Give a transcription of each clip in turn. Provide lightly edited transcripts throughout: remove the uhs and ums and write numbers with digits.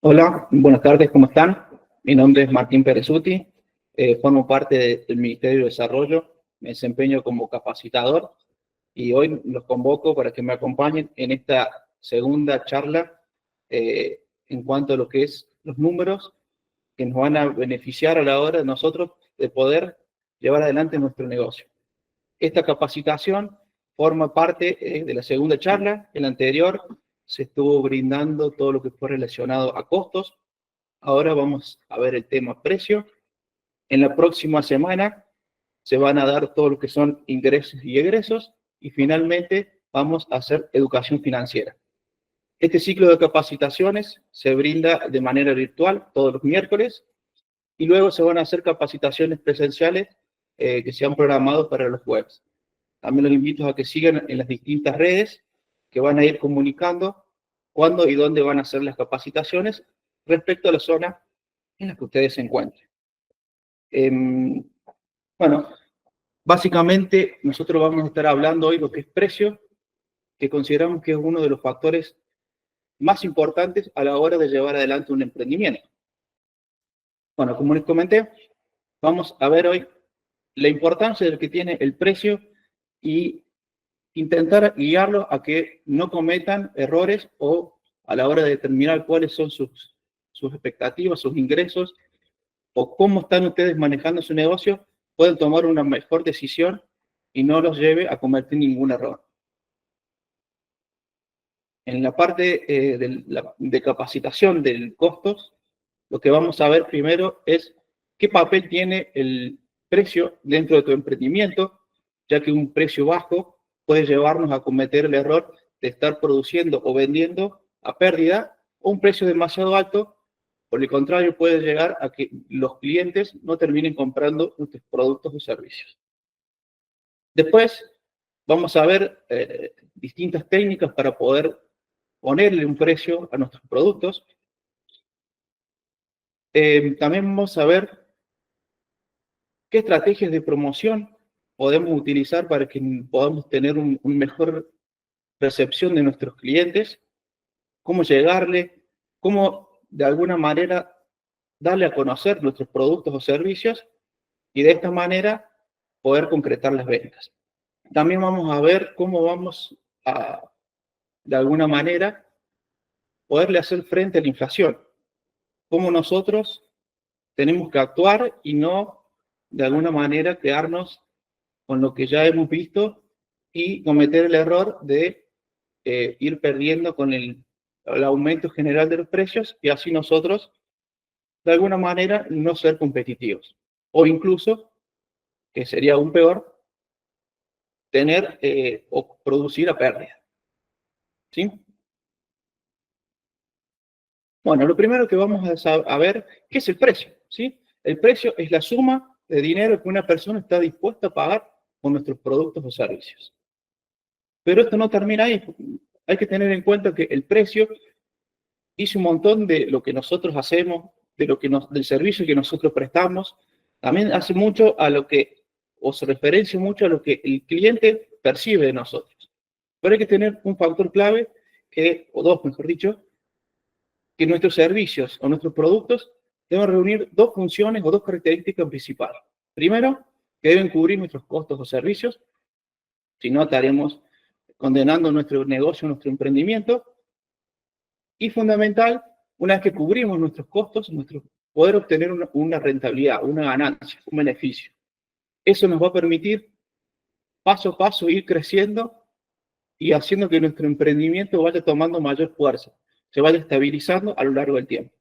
Hola, buenas tardes, ¿cómo están? Mi nombre es Martín Perezuti, formo parte del Ministerio de Desarrollo, me desempeño como capacitador y hoy los convoco para que me acompañen en esta segunda charla en cuanto a lo que es los números que nos van a beneficiar a la hora de nosotros de poder llevar adelante nuestro negocio. Esta capacitación forma parte de la segunda charla. En la anterior se estuvo brindando todo lo que fue relacionado a costos. Ahora vamos a ver el tema precio. En la próxima semana se van a dar todo lo que son ingresos y egresos. Y finalmente vamos a hacer educación financiera. Este ciclo de capacitaciones se brinda de manera virtual todos los miércoles. Y luego se van a hacer capacitaciones presenciales que se han programado para los jueves. También los invito a que sigan en las distintas redes que van a ir comunicando cuándo y dónde van a hacer las capacitaciones respecto a la zona en la que ustedes se encuentren. Bueno, básicamente nosotros vamos a estar hablando hoy de lo que es precio, que consideramos que es uno de los factores más importantes a la hora de llevar adelante un emprendimiento. Bueno, como les comenté, vamos a ver hoy la importancia del que tiene el precio y intentar guiarlos a que no cometan errores o a la hora de determinar cuáles son sus expectativas, sus ingresos o cómo están ustedes manejando su negocio, pueden tomar una mejor decisión y no los lleve a cometer ningún error. En la parte de capacitación del costos, lo que vamos a ver primero es qué papel tiene el precio dentro de tu emprendimiento, ya que un precio bajo puede llevarnos a cometer el error de estar produciendo o vendiendo a pérdida, o un precio demasiado alto, por el contrario, puede llegar a que los clientes no terminen comprando nuestros productos o servicios. Después, vamos a ver distintas técnicas para poder ponerle un precio a nuestros productos. También vamos a ver qué estrategias de promoción podemos utilizar para que podamos tener una mejor percepción de nuestros clientes, cómo llegarle, cómo de alguna manera darle a conocer nuestros productos o servicios y de esta manera poder concretar las ventas. También vamos a ver cómo vamos a, de alguna manera, poderle hacer frente a la inflación, cómo nosotros tenemos que actuar y no, de alguna manera, quedarnos con lo que ya hemos visto y cometer el error de ir perdiendo con el aumento general de los precios y así nosotros, de alguna manera, no ser competitivos. O incluso, que sería aún peor, tener o producir a pérdida. ¿Sí? Bueno, lo primero que vamos a ver, ¿qué es el precio? ¿Sí? El precio es la suma de dinero que una persona está dispuesta a pagar por nuestros productos o servicios. Pero esto no termina ahí. Hay que tener en cuenta que el precio dice un montón de lo que nosotros hacemos, del servicio que nosotros prestamos. También hace mucho a lo que, o se referencia mucho a lo que el cliente percibe de nosotros. Pero hay que tener un factor clave, o dos, mejor dicho, que nuestros servicios o nuestros productos deben reunir dos funciones o dos características principales. Primero, que deben cubrir nuestros costos o servicios, si no estaremos condenando nuestro negocio, nuestro emprendimiento. Y fundamental, una vez que cubrimos nuestros costos, poder obtener una rentabilidad, una ganancia, un beneficio. Eso nos va a permitir paso a paso ir creciendo y haciendo que nuestro emprendimiento vaya tomando mayor fuerza, se vaya estabilizando a lo largo del tiempo.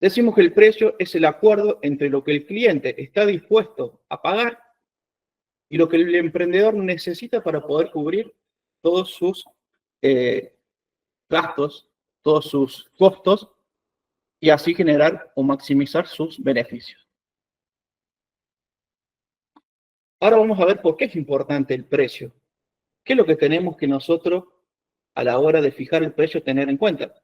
Decimos que el precio es el acuerdo entre lo que el cliente está dispuesto a pagar y lo que el emprendedor necesita para poder cubrir todos sus gastos, todos sus costos y así generar o maximizar sus beneficios. Ahora vamos a ver por qué es importante el precio. ¿Qué es lo que tenemos que nosotros a la hora de fijar el precio tener en cuenta?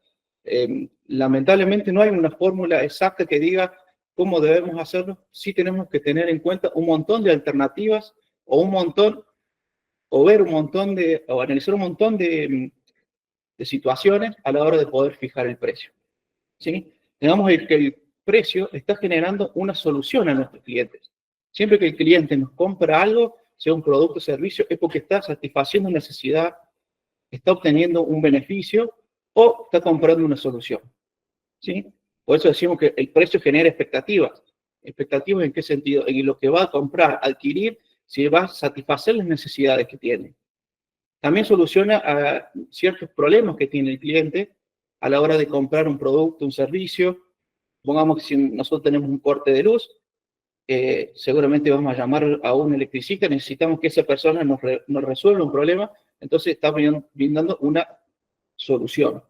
Lamentablemente no hay una fórmula exacta que diga cómo debemos hacerlo. Sí tenemos que tener en cuenta un montón de alternativas o analizar un montón de situaciones a la hora de poder fijar el precio. ¿Sí? Digamos que el precio está generando una solución a nuestros clientes. Siempre que el cliente nos compra algo, sea un producto o servicio, es porque está satisfaciendo una necesidad, está obteniendo un beneficio o está comprando una solución. ¿Sí? Por eso decimos que el precio genera expectativas. ¿Expectativas en qué sentido? En lo que va a comprar, adquirir, si va a satisfacer las necesidades que tiene. También soluciona ciertos problemas que tiene el cliente a la hora de comprar un producto, un servicio. Pongamos que si nosotros tenemos un corte de luz, seguramente vamos a llamar a un electricista, necesitamos que esa persona nos resuelva un problema, entonces está brindando una solución.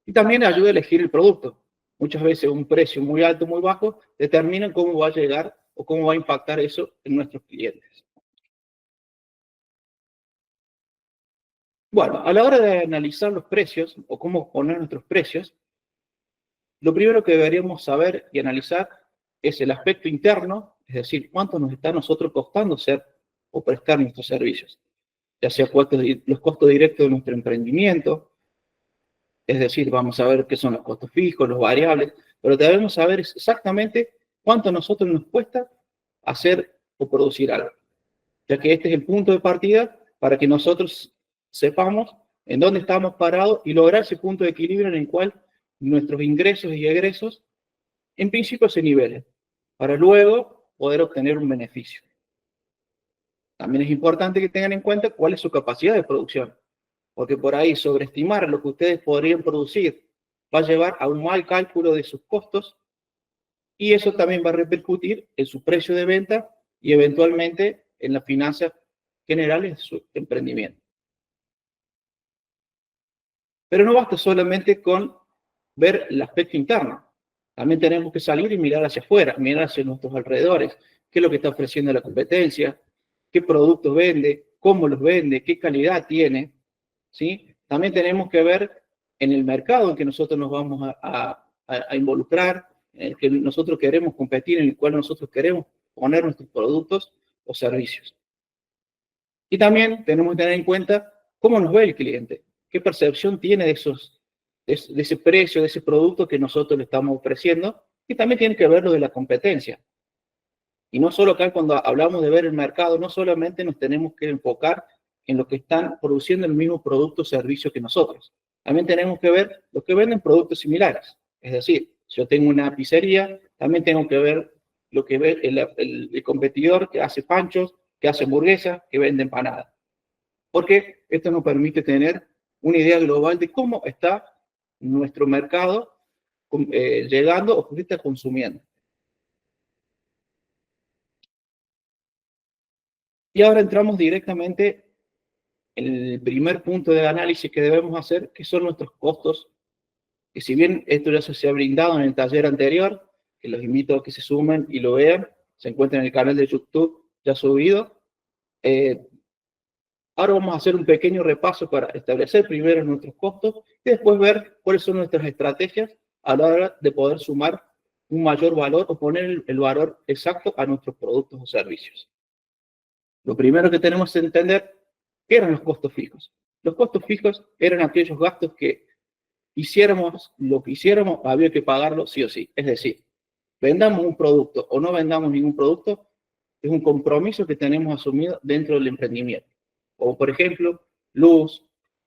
Y también ayuda a elegir el producto. Muchas veces un precio muy alto, muy bajo, determina cómo va a llegar o cómo va a impactar eso en nuestros clientes. Bueno, a la hora de analizar los precios o cómo poner nuestros precios, lo primero que deberíamos saber y analizar es el aspecto interno, es decir, cuánto nos está a nosotros costando ser o prestar nuestros servicios, ya sea los costos directos de nuestro emprendimiento, es decir, vamos a ver qué son los costos fijos, los variables, pero debemos saber exactamente cuánto a nosotros nos cuesta hacer o producir algo, ya que este es el punto de partida para que nosotros sepamos en dónde estamos parados y lograr ese punto de equilibrio en el cual nuestros ingresos y egresos en principio se nivelen, para luego poder obtener un beneficio. También es importante que tengan en cuenta cuál es su capacidad de producción, porque por ahí sobreestimar lo que ustedes podrían producir va a llevar a un mal cálculo de sus costos y eso también va a repercutir en su precio de venta y eventualmente en las finanzas generales de su emprendimiento. Pero no basta solamente con ver el aspecto interno. También tenemos que salir y mirar hacia afuera, mirar hacia nuestros alrededores, qué es lo que está ofreciendo la competencia, qué productos vende, cómo los vende, qué calidad tiene, ¿sí? También tenemos que ver en el mercado en que nosotros nos vamos a involucrar, en el que nosotros queremos competir, en el cual nosotros queremos poner nuestros productos o servicios. Y también tenemos que tener en cuenta cómo nos ve el cliente, qué percepción tiene de ese precio, de ese producto que nosotros le estamos ofreciendo, y también tiene que ver lo de la competencia. Y no solo acá cuando hablamos de ver el mercado, no solamente nos tenemos que enfocar en lo que están produciendo el mismo producto o servicio que nosotros. También tenemos que ver los que venden productos similares. Es decir, si yo tengo una pizzería, también tengo que ver lo que ve el competidor que hace panchos, que hace hamburguesas, que vende empanadas. Porque esto nos permite tener una idea global de cómo está nuestro mercado llegando o qué está consumiendo. Y ahora entramos directamente en el primer punto de análisis que debemos hacer, que son nuestros costos, que si bien esto ya se ha brindado en el taller anterior, que los invito a que se sumen y lo vean, se encuentra en el canal de YouTube ya subido, ahora vamos a hacer un pequeño repaso para establecer primero nuestros costos y después ver cuáles son nuestras estrategias a la hora de poder sumar un mayor valor o poner el valor exacto a nuestros productos o servicios. Lo primero que tenemos que entender, ¿qué eran los costos fijos? Los costos fijos eran aquellos gastos que hiciéramos lo que hiciéramos, había que pagarlo sí o sí. Es decir, vendamos un producto o no vendamos ningún producto, es un compromiso que tenemos asumido dentro del emprendimiento. Como por ejemplo, luz,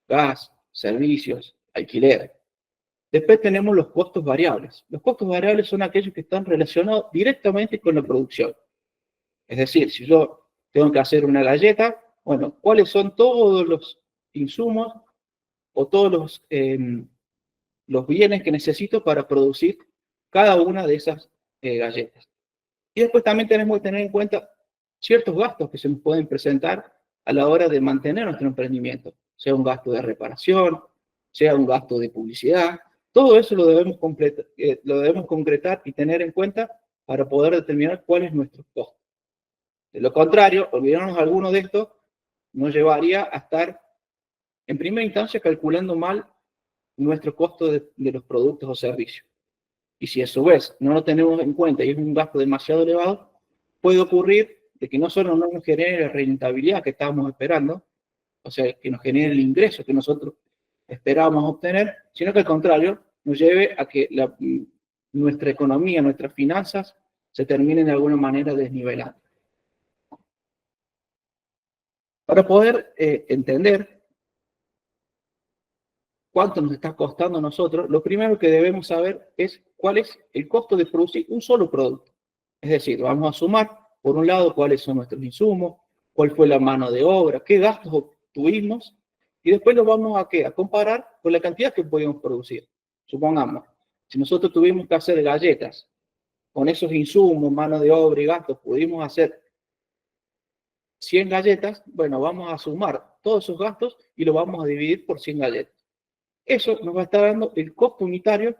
gas, servicios, alquiler. Después tenemos los costos variables. Los costos variables son aquellos que están relacionados directamente con la producción. Es decir, si yo tengo que hacer una galleta, bueno, ¿cuáles son todos los insumos o todos los bienes que necesito para producir cada una de esas galletas? Y después también tenemos que tener en cuenta ciertos gastos que se nos pueden presentar a la hora de mantener nuestro emprendimiento, sea un gasto de reparación, sea un gasto de publicidad, todo eso lo debemos concretar y tener en cuenta para poder determinar cuál es nuestro costo. De lo contrario, olvidarnos alguno de estos nos llevaría a estar en primera instancia calculando mal nuestro costo de los productos o servicios. Y si a su vez no lo tenemos en cuenta y es un gasto demasiado elevado, puede ocurrir de que no solo no nos genere la rentabilidad que estábamos esperando, o sea, que nos genere el ingreso que nosotros esperábamos obtener, sino que al contrario, nos lleve a que nuestra economía, nuestras finanzas, se terminen de alguna manera desnivelando. Para poder entender cuánto nos está costando a nosotros, lo primero que debemos saber es cuál es el costo de producir un solo producto. Es decir, vamos a sumar, por un lado, cuáles son nuestros insumos, cuál fue la mano de obra, qué gastos obtuvimos, y después lo vamos a comparar con la cantidad que podemos producir. Supongamos, si nosotros tuvimos que hacer galletas, con esos insumos, mano de obra y gastos, pudimos hacer 100 galletas, bueno, vamos a sumar todos esos gastos y lo vamos a dividir por 100 galletas. Eso nos va a estar dando el costo unitario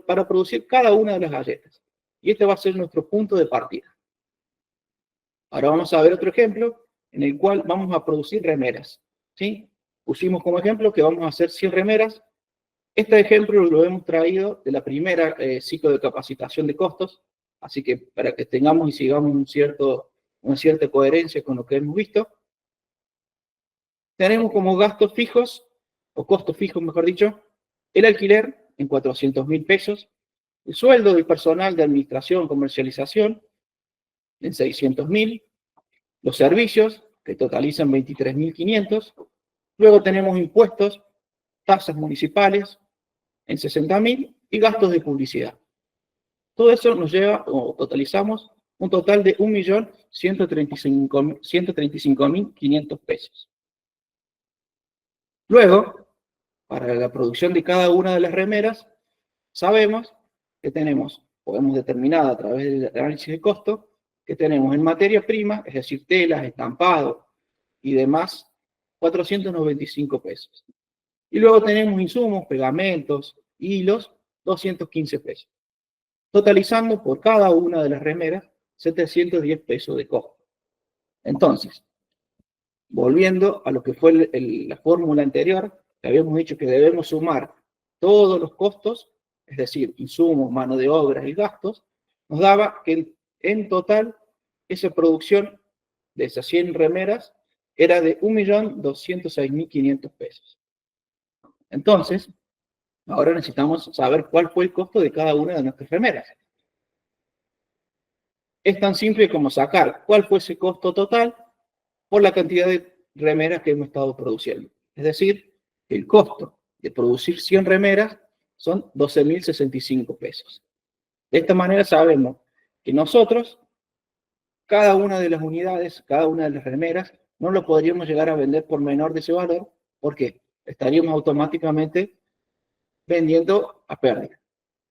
para producir cada una de las galletas. Y este va a ser nuestro punto de partida. Ahora vamos a ver otro ejemplo en el cual vamos a producir remeras, ¿sí? Pusimos como ejemplo que vamos a hacer 100 remeras. Este ejemplo lo hemos traído de la primera ciclo de capacitación de costos, así que para que tengamos y sigamos una cierta coherencia con lo que hemos visto, tenemos como gastos fijos, o costos fijos mejor dicho, el alquiler en 400.000 pesos, el sueldo del personal de administración, comercialización en 600.000, los servicios que totalizan 23.500, luego tenemos impuestos, tasas municipales en 60.000 y gastos de publicidad. Todo eso nos lleva, o totalizamos, un total de 1.135.500 pesos. Luego, para la producción de cada una de las remeras, sabemos que podemos determinar a través del análisis de costo, que tenemos en materia prima, es decir, telas, estampado y demás, 495 pesos. Y luego tenemos insumos, pegamentos, hilos, 215 pesos. Totalizando por cada una de las remeras, 710 pesos de costo. Entonces, volviendo a lo que fue la fórmula anterior, que habíamos dicho que debemos sumar todos los costos, es decir, insumos, mano de obra y gastos, nos daba que en total esa producción de esas 100 remeras era de 1.206.500 pesos. Entonces, ahora necesitamos saber cuál fue el costo de cada una de nuestras remeras. Es tan simple como sacar cuál fue ese costo total por la cantidad de remeras que hemos estado produciendo. Es decir, el costo de producir 100 remeras son 12.065 pesos. De esta manera sabemos que nosotros, cada una de las unidades, cada una de las remeras, no lo podríamos llegar a vender por menor de ese valor. ¿Por qué? Estaríamos automáticamente vendiendo a pérdida.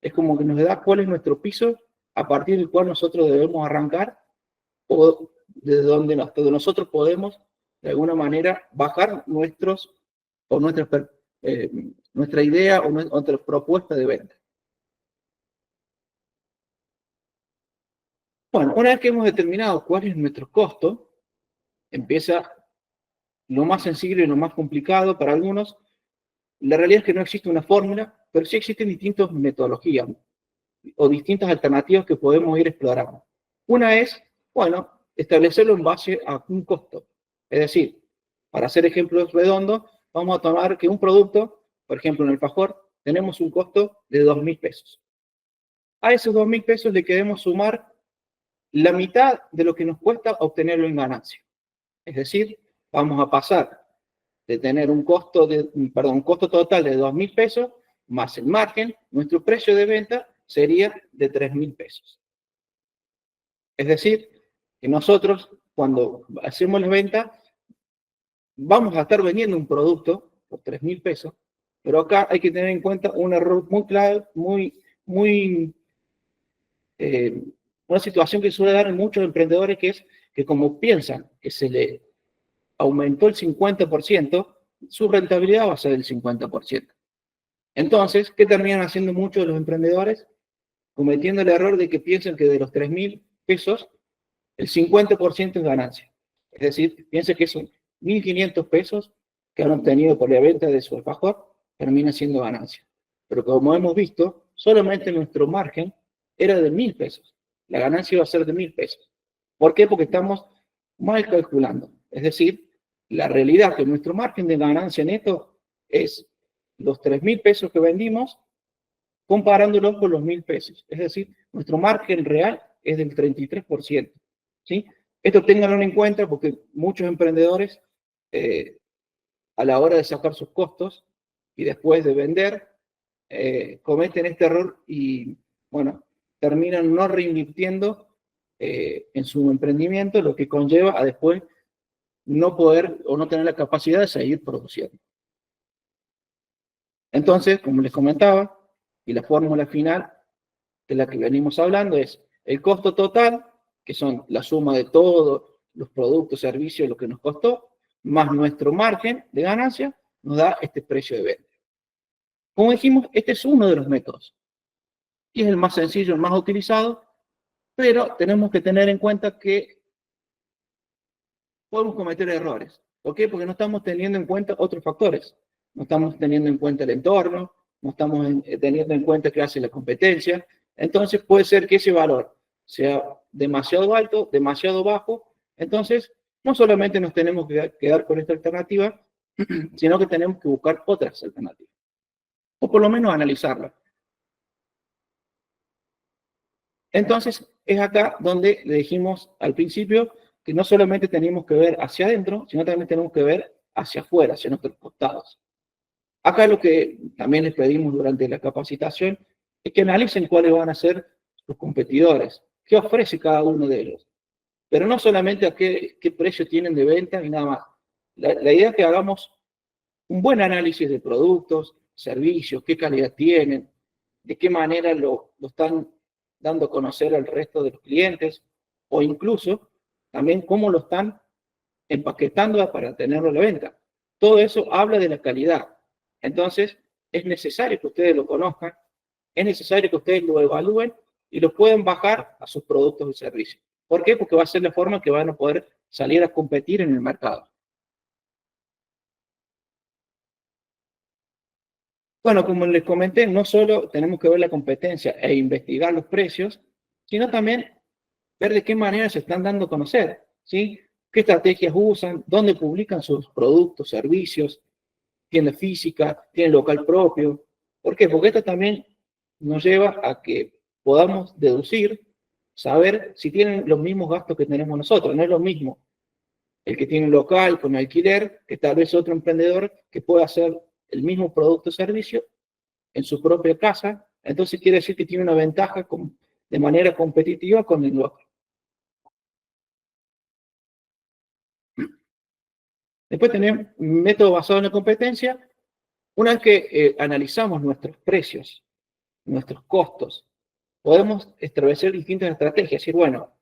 Es como que nos da cuál es nuestro piso a partir del cual nosotros debemos arrancar o desde donde nosotros podemos de alguna manera bajar nuestra idea o nuestra propuesta de venta. Bueno, una vez que hemos determinado cuál es nuestro costo, empieza lo más sencillo y lo más complicado para algunos. La realidad es que no existe una fórmula, pero sí existen distintas metodologías o distintas alternativas que podemos ir explorando. Una es, bueno, establecerlo en base a un costo. Es decir, para hacer ejemplos redondos, vamos a tomar que un producto, por ejemplo en el alfajor, tenemos un costo de 2.000 pesos. A esos 2.000 pesos le queremos sumar la mitad de lo que nos cuesta obtenerlo en ganancia. Es decir, vamos a pasar de tener un costo total de 2.000 pesos, más el margen, nuestro precio de venta sería de 3.000 pesos. Es decir, que nosotros, cuando hacemos la venta, vamos a estar vendiendo un producto por 3.000 pesos, pero acá hay que tener en cuenta un error muy claro, una situación que suele dar en muchos emprendedores, que es que como piensan que se le aumentó el 50%, su rentabilidad va a ser del 50%. Entonces, ¿qué terminan haciendo muchos de los emprendedores? Cometiendo el error de que piensan que de los 3.000 pesos, el 50% es ganancia. Es decir, piensen que esos 1.500 pesos que han obtenido por la venta de su alfajor termina siendo ganancia. Pero como hemos visto, solamente nuestro margen era de 1.000 pesos. La ganancia va a ser de 1.000 pesos. ¿Por qué? Porque estamos mal calculando. Es decir, la realidad es que nuestro margen de ganancia neto es los 3.000 pesos que vendimos comparándolos con los 1.000 pesos. Es decir, nuestro margen real es del 33%. ¿Sí? Esto ténganlo en cuenta porque muchos emprendedores, a la hora de sacar sus costos y después de vender, cometen este error y, bueno, terminan no reinvirtiendo en su emprendimiento, lo que conlleva a después no poder o no tener la capacidad de seguir produciendo. Entonces, como les comentaba, y la fórmula final de la que venimos hablando es el costo total, que son la suma de todos los productos, servicios, lo que nos costó, más nuestro margen de ganancia, nos da este precio de venta. Como dijimos, este es uno de los métodos. Y es el más sencillo, el más utilizado, pero tenemos que tener en cuenta que podemos cometer errores. ¿Por qué? Porque no estamos teniendo en cuenta otros factores. No estamos teniendo en cuenta el entorno, no estamos teniendo en cuenta qué hace la competencia. Entonces puede ser que ese valor sea demasiado alto, demasiado bajo. Entonces, no solamente nos tenemos que quedar con esta alternativa, sino que tenemos que buscar otras alternativas. O por lo menos analizarlas. Entonces, es acá donde le dijimos al principio que no solamente tenemos que ver hacia adentro, sino también tenemos que ver hacia afuera, hacia nuestros costados. Acá lo que también les pedimos durante la capacitación es que analicen cuáles van a ser sus competidores, qué ofrece cada uno de ellos. Pero no solamente a qué precio tienen de venta ni nada más. La idea es que hagamos un buen análisis de productos, servicios, qué calidad tienen, de qué manera lo están dando a conocer al resto de los clientes, o incluso también cómo lo están empaquetando para tenerlo a la venta. Todo eso habla de la calidad. Entonces, es necesario que ustedes lo conozcan, es necesario que ustedes lo evalúen y lo puedan bajar a sus productos y servicios. ¿Por qué? Porque va a ser la forma que van a poder salir a competir en el mercado. Bueno, como les comenté, no solo tenemos que ver la competencia e investigar los precios, sino también ver de qué manera se están dando a conocer, ¿sí? ¿Qué estrategias usan? ¿Dónde publican sus productos, servicios? ¿Tienda física? ¿Tiene local propio? ¿Por qué? Porque esto también nos lleva a que podamos deducir, saber si tienen los mismos gastos que tenemos nosotros. No es lo mismo el que tiene un local con alquiler que tal vez otro emprendedor que pueda hacer el mismo producto o servicio en su propia casa. Entonces quiere decir que tiene una ventaja de manera competitiva con el local. Después tenemos un método basado en la competencia. Una vez que analizamos nuestros precios, nuestros costos, podemos establecer distintas estrategias. Es decir, bueno,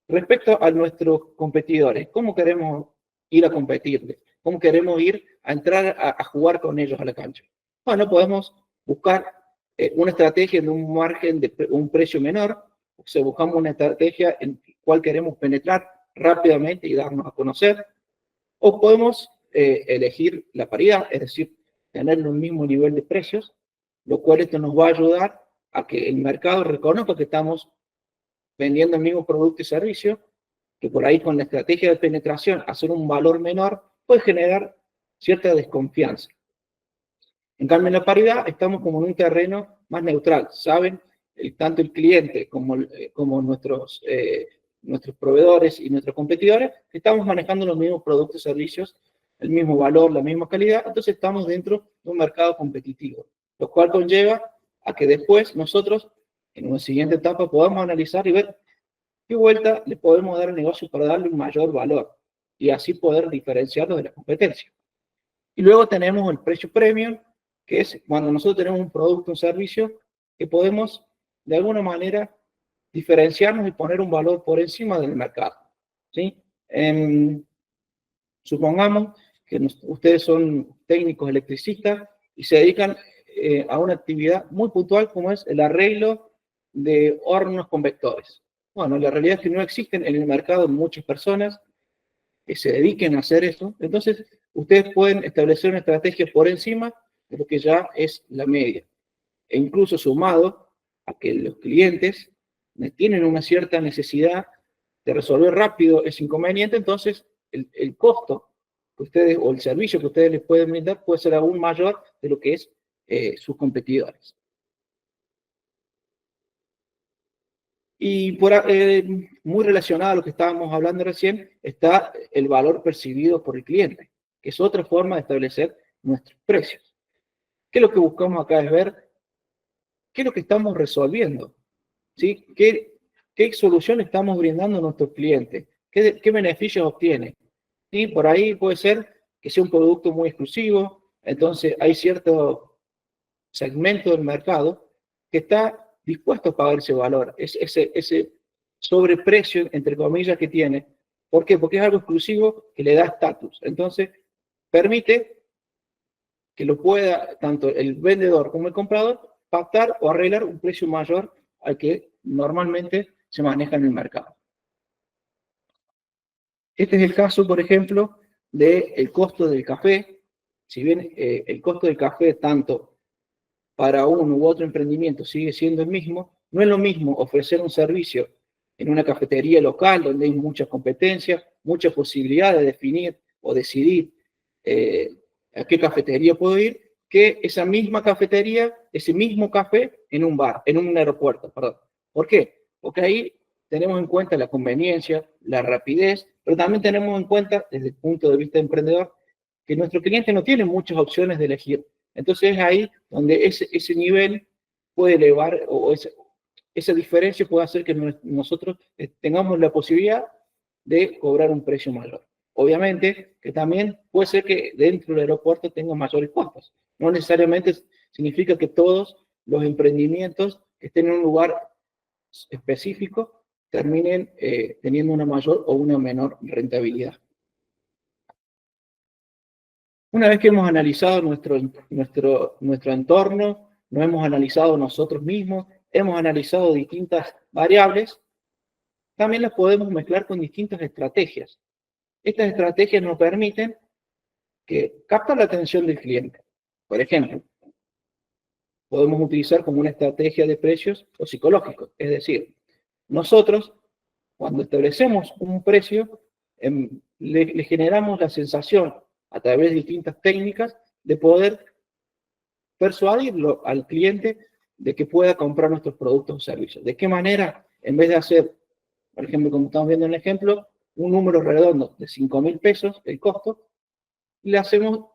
respecto a nuestros competidores, ¿cómo queremos ir a competirles? ¿Cómo queremos ir a entrar a jugar con ellos a la cancha? Bueno, podemos buscar una estrategia en un margen de un precio menor. O sea, buscamos una estrategia en la cual queremos penetrar rápidamente y darnos a conocer. O podemos elegir la paridad, es decir, tener un mismo nivel de precios, lo cual esto nos va a ayudar a que el mercado reconozca que estamos vendiendo el mismo producto y servicio, que por ahí con la estrategia de penetración, hacer un valor menor, puede generar cierta desconfianza. En cambio, en la paridad estamos como en un terreno más neutral, ¿saben? Tanto el cliente como nuestros proveedores y nuestros competidores, estamos manejando los mismos productos y servicios, el mismo valor, la misma calidad, entonces estamos dentro de un mercado competitivo, lo cual conlleva a que después nosotros, en una siguiente etapa, podamos analizar y ver qué vuelta le podemos dar al negocio para darle un mayor valor y así poder diferenciarlo de la competencia. Y luego tenemos el precio premium, que es cuando nosotros tenemos un producto o un servicio que podemos, de alguna manera, diferenciarnos y poner un valor por encima del mercado. ¿Sí? Supongamos que ustedes son técnicos electricistas y se dedican a una actividad muy puntual como es el arreglo de hornos convectores. Bueno, la realidad es que no existen en el mercado muchas personas que se dediquen a hacer eso. Entonces, ustedes pueden establecer una estrategia por encima de lo que ya es la media. E incluso sumado a que los clientes tienen una cierta necesidad de resolver rápido ese inconveniente, entonces el costo que ustedes, o el servicio que ustedes les pueden brindar puede ser aún mayor de lo que es sus competidores. Y muy relacionado a lo que estábamos hablando recién, está el valor percibido por el cliente, que es otra forma de establecer nuestros precios. ¿Qué es lo que buscamos acá? Es ver qué es lo que estamos resolviendo, ¿sí? ¿Qué solución estamos brindando a nuestros clientes? ¿Qué beneficios obtiene? ¿Sí? Por ahí puede ser que sea un producto muy exclusivo, entonces hay cierto segmento del mercado que está dispuesto a pagar ese valor, ese sobreprecio, entre comillas, que tiene. ¿Por qué? Porque es algo exclusivo que le da estatus. Entonces, permite que lo pueda tanto el vendedor como el comprador pactar o arreglar un precio mayor al que normalmente se maneja en el mercado. Este es el caso, por ejemplo, del costo del café. Si bien el costo del café, tanto para uno u otro emprendimiento, sigue siendo el mismo, no es lo mismo ofrecer un servicio en una cafetería local donde hay mucha competencia, mucha posibilidad de definir o decidir a qué cafetería puedo ir, que esa misma cafetería, ese mismo café en un bar, en un aeropuerto, perdón. ¿Por qué? Porque ahí tenemos en cuenta la conveniencia, la rapidez, pero también tenemos en cuenta, desde el punto de vista de emprendedor, que nuestro cliente no tiene muchas opciones de elegir. Entonces es ahí donde ese nivel puede elevar, o esa diferencia puede hacer que nosotros tengamos la posibilidad de cobrar un precio mayor. Obviamente que también puede ser que dentro del aeropuerto tenga mayores costos. No necesariamente significa que todos los emprendimientos que estén en un lugar específico terminen teniendo una mayor o una menor rentabilidad. Una vez que hemos analizado nuestro entorno, nos hemos analizado nosotros mismos, hemos analizado distintas variables, también las podemos mezclar con distintas estrategias. Estas estrategias nos permiten captar la atención del cliente. Por ejemplo, podemos utilizar como una estrategia de precios o psicológicos. Es decir, nosotros, cuando establecemos un precio, le generamos la sensación, a través de distintas técnicas, de poder persuadirlo al cliente de que pueda comprar nuestros productos o servicios. ¿De qué manera? En vez de hacer, por ejemplo, como estamos viendo en el ejemplo, un número redondo de 5.000 pesos, el costo, le hacemos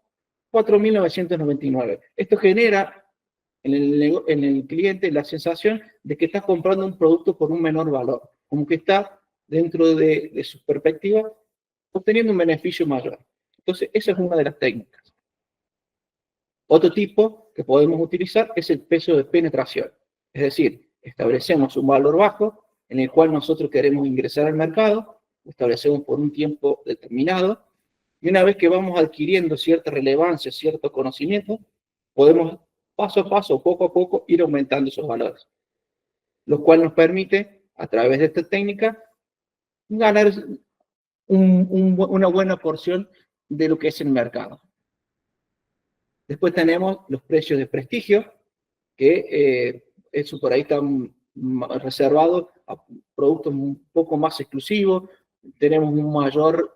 4.999. Esto genera en el cliente la sensación de que está comprando un producto por un menor valor, como que está dentro de su perspectiva obteniendo un beneficio mayor. Entonces, esa es una de las técnicas. Otro tipo que podemos utilizar es el precio de penetración. Es decir, establecemos un valor bajo en el cual nosotros queremos ingresar al mercado, lo establecemos por un tiempo determinado, y una vez que vamos adquiriendo cierta relevancia, cierto conocimiento, podemos paso a paso, poco a poco, ir aumentando esos valores, lo cual nos permite, a través de esta técnica, ganar una buena porción de lo que es el mercado. Después tenemos los precios de prestigio, que eso por ahí está reservado a productos un poco más exclusivos, tenemos un mayor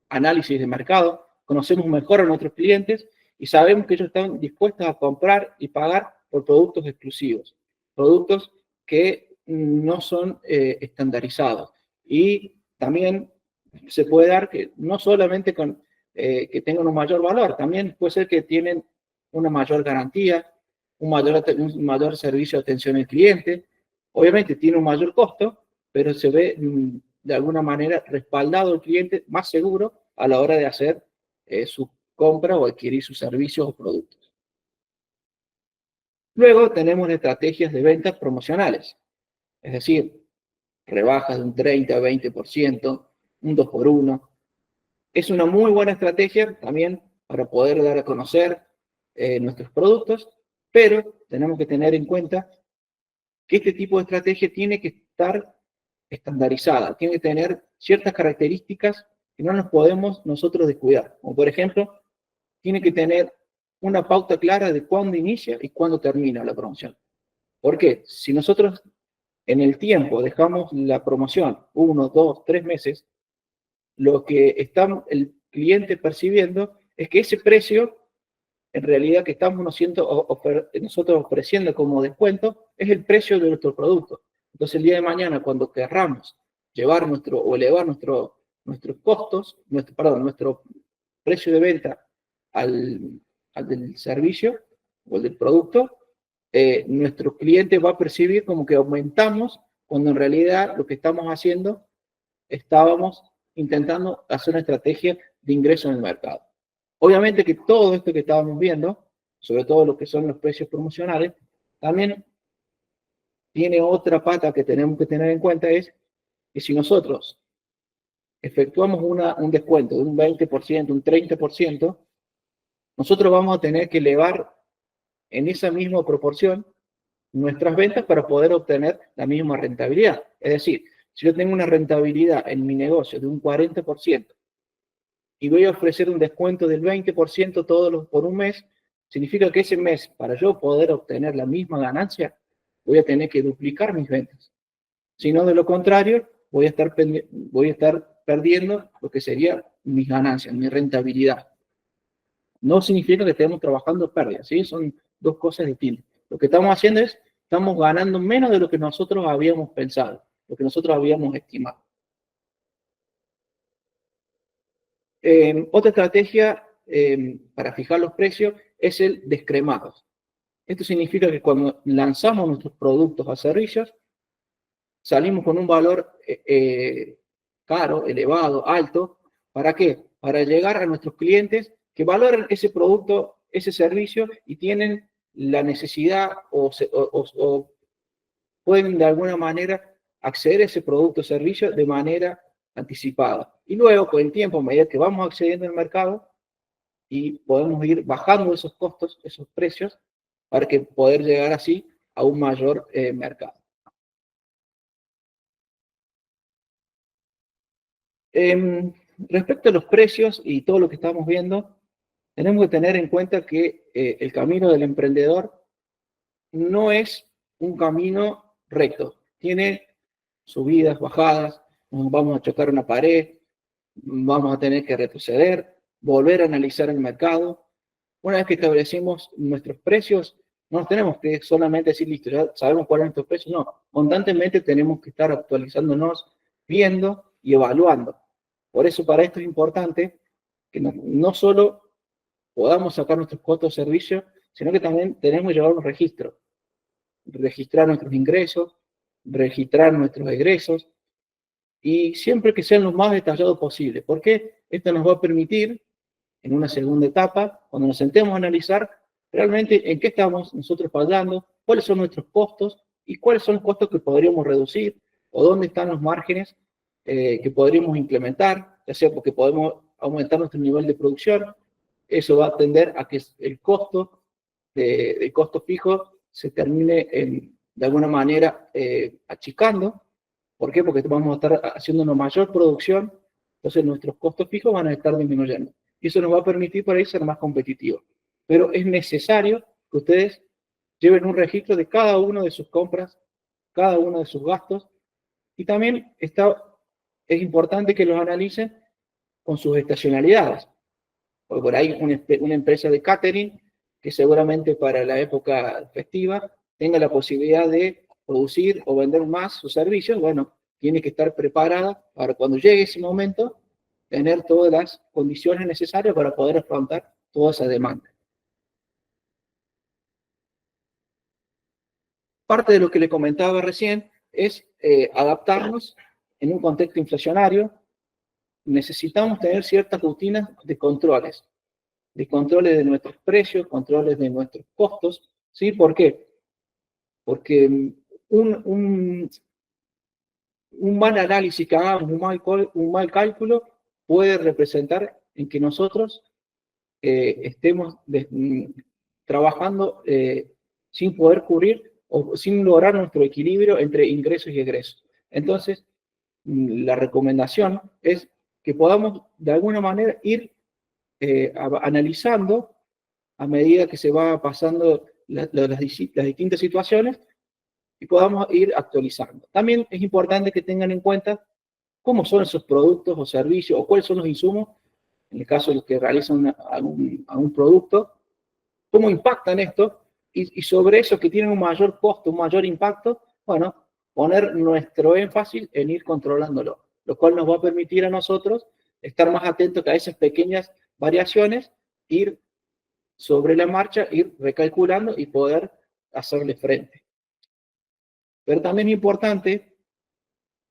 análisis de mercado, conocemos mejor a nuestros clientes y sabemos que ellos están dispuestos a comprar y pagar por productos exclusivos, productos que no son estandarizados. Y también se puede dar que no solamente que tengan un mayor valor, también puede ser que tienen una mayor garantía, un mayor servicio de atención al cliente. Obviamente tiene un mayor costo, pero se ve de alguna manera respaldado el cliente, más seguro a la hora de hacer su compra o adquirir sus servicios o productos. Luego tenemos estrategias de ventas promocionales, es decir, rebajas de un 30 a 20%, un 2x1. Es una muy buena estrategia también para poder dar a conocer nuestros productos, pero tenemos que tener en cuenta que este tipo de estrategia tiene que estar estandarizada, tiene que tener ciertas características que no nos podemos nosotros descuidar. Como por ejemplo, tiene que tener una pauta clara de cuándo inicia y cuándo termina la promoción. ¿Por qué? Si nosotros en el tiempo dejamos la promoción 1, 2, 3 meses, lo que está, cliente percibiendo es que ese precio, en realidad que estamos nosotros ofreciendo como descuento, es el precio de nuestro producto. Entonces el día de mañana, cuando querramos llevar o elevar nuestros costos, nuestro precio de venta al del servicio o el del producto, nuestro cliente va a percibir como que aumentamos, cuando en realidad lo que estamos haciendo, estábamos intentando hacer una estrategia de ingreso en el mercado. Obviamente que todo esto que estábamos viendo, sobre todo lo que son los precios promocionales, también tiene otra pata que tenemos que tener en cuenta, es que si nosotros efectuamos un descuento de un 20%, un 30%, nosotros vamos a tener que elevar en esa misma proporción nuestras ventas para poder obtener la misma rentabilidad. Es decir, si yo tengo una rentabilidad en mi negocio de un 40% y voy a ofrecer un descuento del 20% por un mes, significa que ese mes, para yo poder obtener la misma ganancia, voy a tener que duplicar mis ventas. Si no, de lo contrario, voy a estar perdiendo lo que sería mis ganancias, mi rentabilidad. No significa que estemos trabajando pérdidas, ¿sí? Son dos cosas distintas. Lo que estamos haciendo es, estamos ganando menos de lo que nosotros habíamos pensado, lo que nosotros habíamos estimado. Otra estrategia para fijar los precios es el descremado. Esto significa que cuando lanzamos nuestros productos o servicios, salimos con un valor caro, elevado, alto. ¿Para qué? Para llegar a nuestros clientes que valoran ese producto, ese servicio y tienen la necesidad o pueden de alguna manera acceder a ese producto o servicio de manera anticipada. Y luego, con el tiempo, a medida que vamos accediendo al mercado y podemos ir bajando esos costos, esos precios, para que poder llegar así a un mayor mercado. Respecto a los precios y todo lo que estamos viendo, tenemos que tener en cuenta que el camino del emprendedor no es un camino recto. Tiene subidas, bajadas, nos vamos a chocar una pared, vamos a tener que retroceder, volver a analizar el mercado. Una vez que establecimos nuestros precios, no nos tenemos que solamente decir, listo, ya sabemos cuáles son nuestros precios. No, constantemente tenemos que estar actualizándonos, viendo y evaluando. Por eso para esto es importante que no solo podamos sacar nuestros costos de servicio, sino que también tenemos que llevar un registro. Registrar nuestros ingresos, registrar nuestros egresos, y siempre que sean lo más detallados posible. Porque esto nos va a permitir, en una segunda etapa, cuando nos sentemos a analizar realmente en qué estamos nosotros fallando, cuáles son nuestros costos y cuáles son los costos que podríamos reducir o dónde están los márgenes que podríamos implementar, ya sea porque podemos aumentar nuestro nivel de producción. Eso va a tender a que el costo fijo se termine de alguna manera achicando. ¿Por qué? Porque vamos a estar haciendo una mayor producción, entonces nuestros costos fijos van a estar disminuyendo. Y eso nos va a permitir por ahí ser más competitivos. Pero es necesario que ustedes lleven un registro de cada una de sus compras, cada uno de sus gastos, y también es importante que los analicen con sus estacionalidades. Porque por ahí una empresa de catering que seguramente para la época festiva tenga la posibilidad de producir o vender más sus servicios, bueno, tiene que estar preparada para cuando llegue ese momento tener todas las condiciones necesarias para poder afrontar toda esa demanda. Parte de lo que le comentaba recién es adaptarnos en un contexto inflacionario. Necesitamos tener ciertas rutinas de controles de nuestros precios, controles de nuestros costos. ¿Sí? ¿Por qué? Porque un mal análisis que hagamos, un mal cálculo, puede representar en que nosotros estemos trabajando sin poder cubrir o sin lograr nuestro equilibrio entre ingresos y egresos. Entonces, la recomendación es que podamos de alguna manera ir analizando a medida que se va pasando las distintas situaciones y podamos ir actualizando. También es importante que tengan en cuenta cómo son esos productos o servicios o cuáles son los insumos en el caso de los que realizan algún producto, cómo impactan esto, y sobre esos que tienen un mayor costo, un mayor impacto, bueno, poner nuestro énfasis en ir controlándolo, lo cual nos va a permitir a nosotros estar más atentos a esas pequeñas variaciones, ir sobre la marcha, ir recalculando y poder hacerle frente. Pero también es importante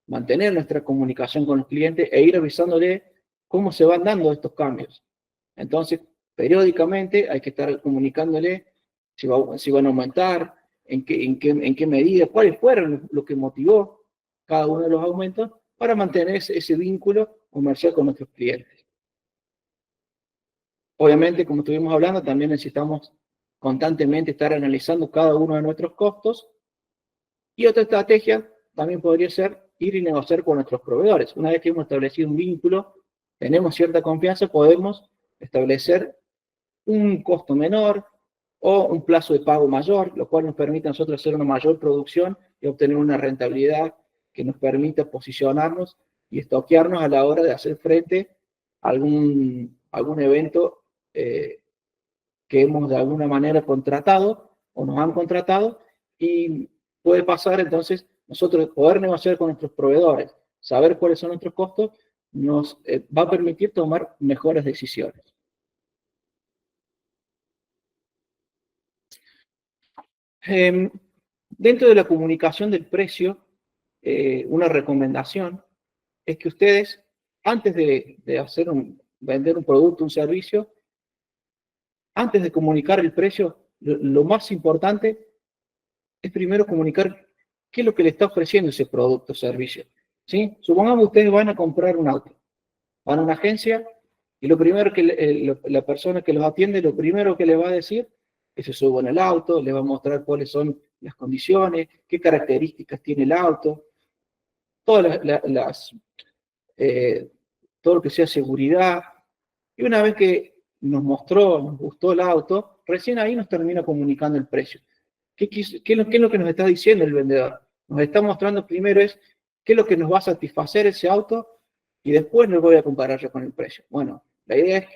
mantener nuestra comunicación con el cliente e ir avisándole cómo se van dando estos cambios. Entonces, periódicamente hay que estar comunicándole si van a aumentar, en qué medida, cuáles fueron lo que motivó cada uno de los aumentos para mantener ese vínculo comercial con nuestros clientes. Obviamente, como estuvimos hablando, también necesitamos constantemente estar analizando cada uno de nuestros costos. Y otra estrategia también podría ser ir y negociar con nuestros proveedores. Una vez que hemos establecido un vínculo, tenemos cierta confianza, podemos establecer un costo menor o un plazo de pago mayor, lo cual nos permite a nosotros hacer una mayor producción y obtener una rentabilidad que nos permita posicionarnos y estoquearnos a la hora de hacer frente a algún evento que hemos de alguna manera contratado o nos han contratado, y puede pasar entonces nosotros poder negociar con nuestros proveedores, saber cuáles son nuestros costos, nos va a permitir tomar mejores decisiones. Dentro de la comunicación del precio, una recomendación es que ustedes, antes de vender un producto, un servicio, antes de comunicar el precio, lo más importante es primero comunicar qué es lo que le está ofreciendo ese producto o servicio. ¿Sí? Supongamos que ustedes van a comprar un auto, van a una agencia y lo primero que la persona que los atiende, lo primero que le va a decir es que se suban al auto, le va a mostrar cuáles son las condiciones, qué características tiene el auto, todas todo lo que sea seguridad. Y una vez que nos gustó el auto, recién ahí nos termina comunicando el precio. ¿Qué es lo que nos está diciendo el vendedor? Nos está mostrando primero qué es lo que nos va a satisfacer ese auto, y después nos voy a comparar yo con el precio. Bueno, la idea es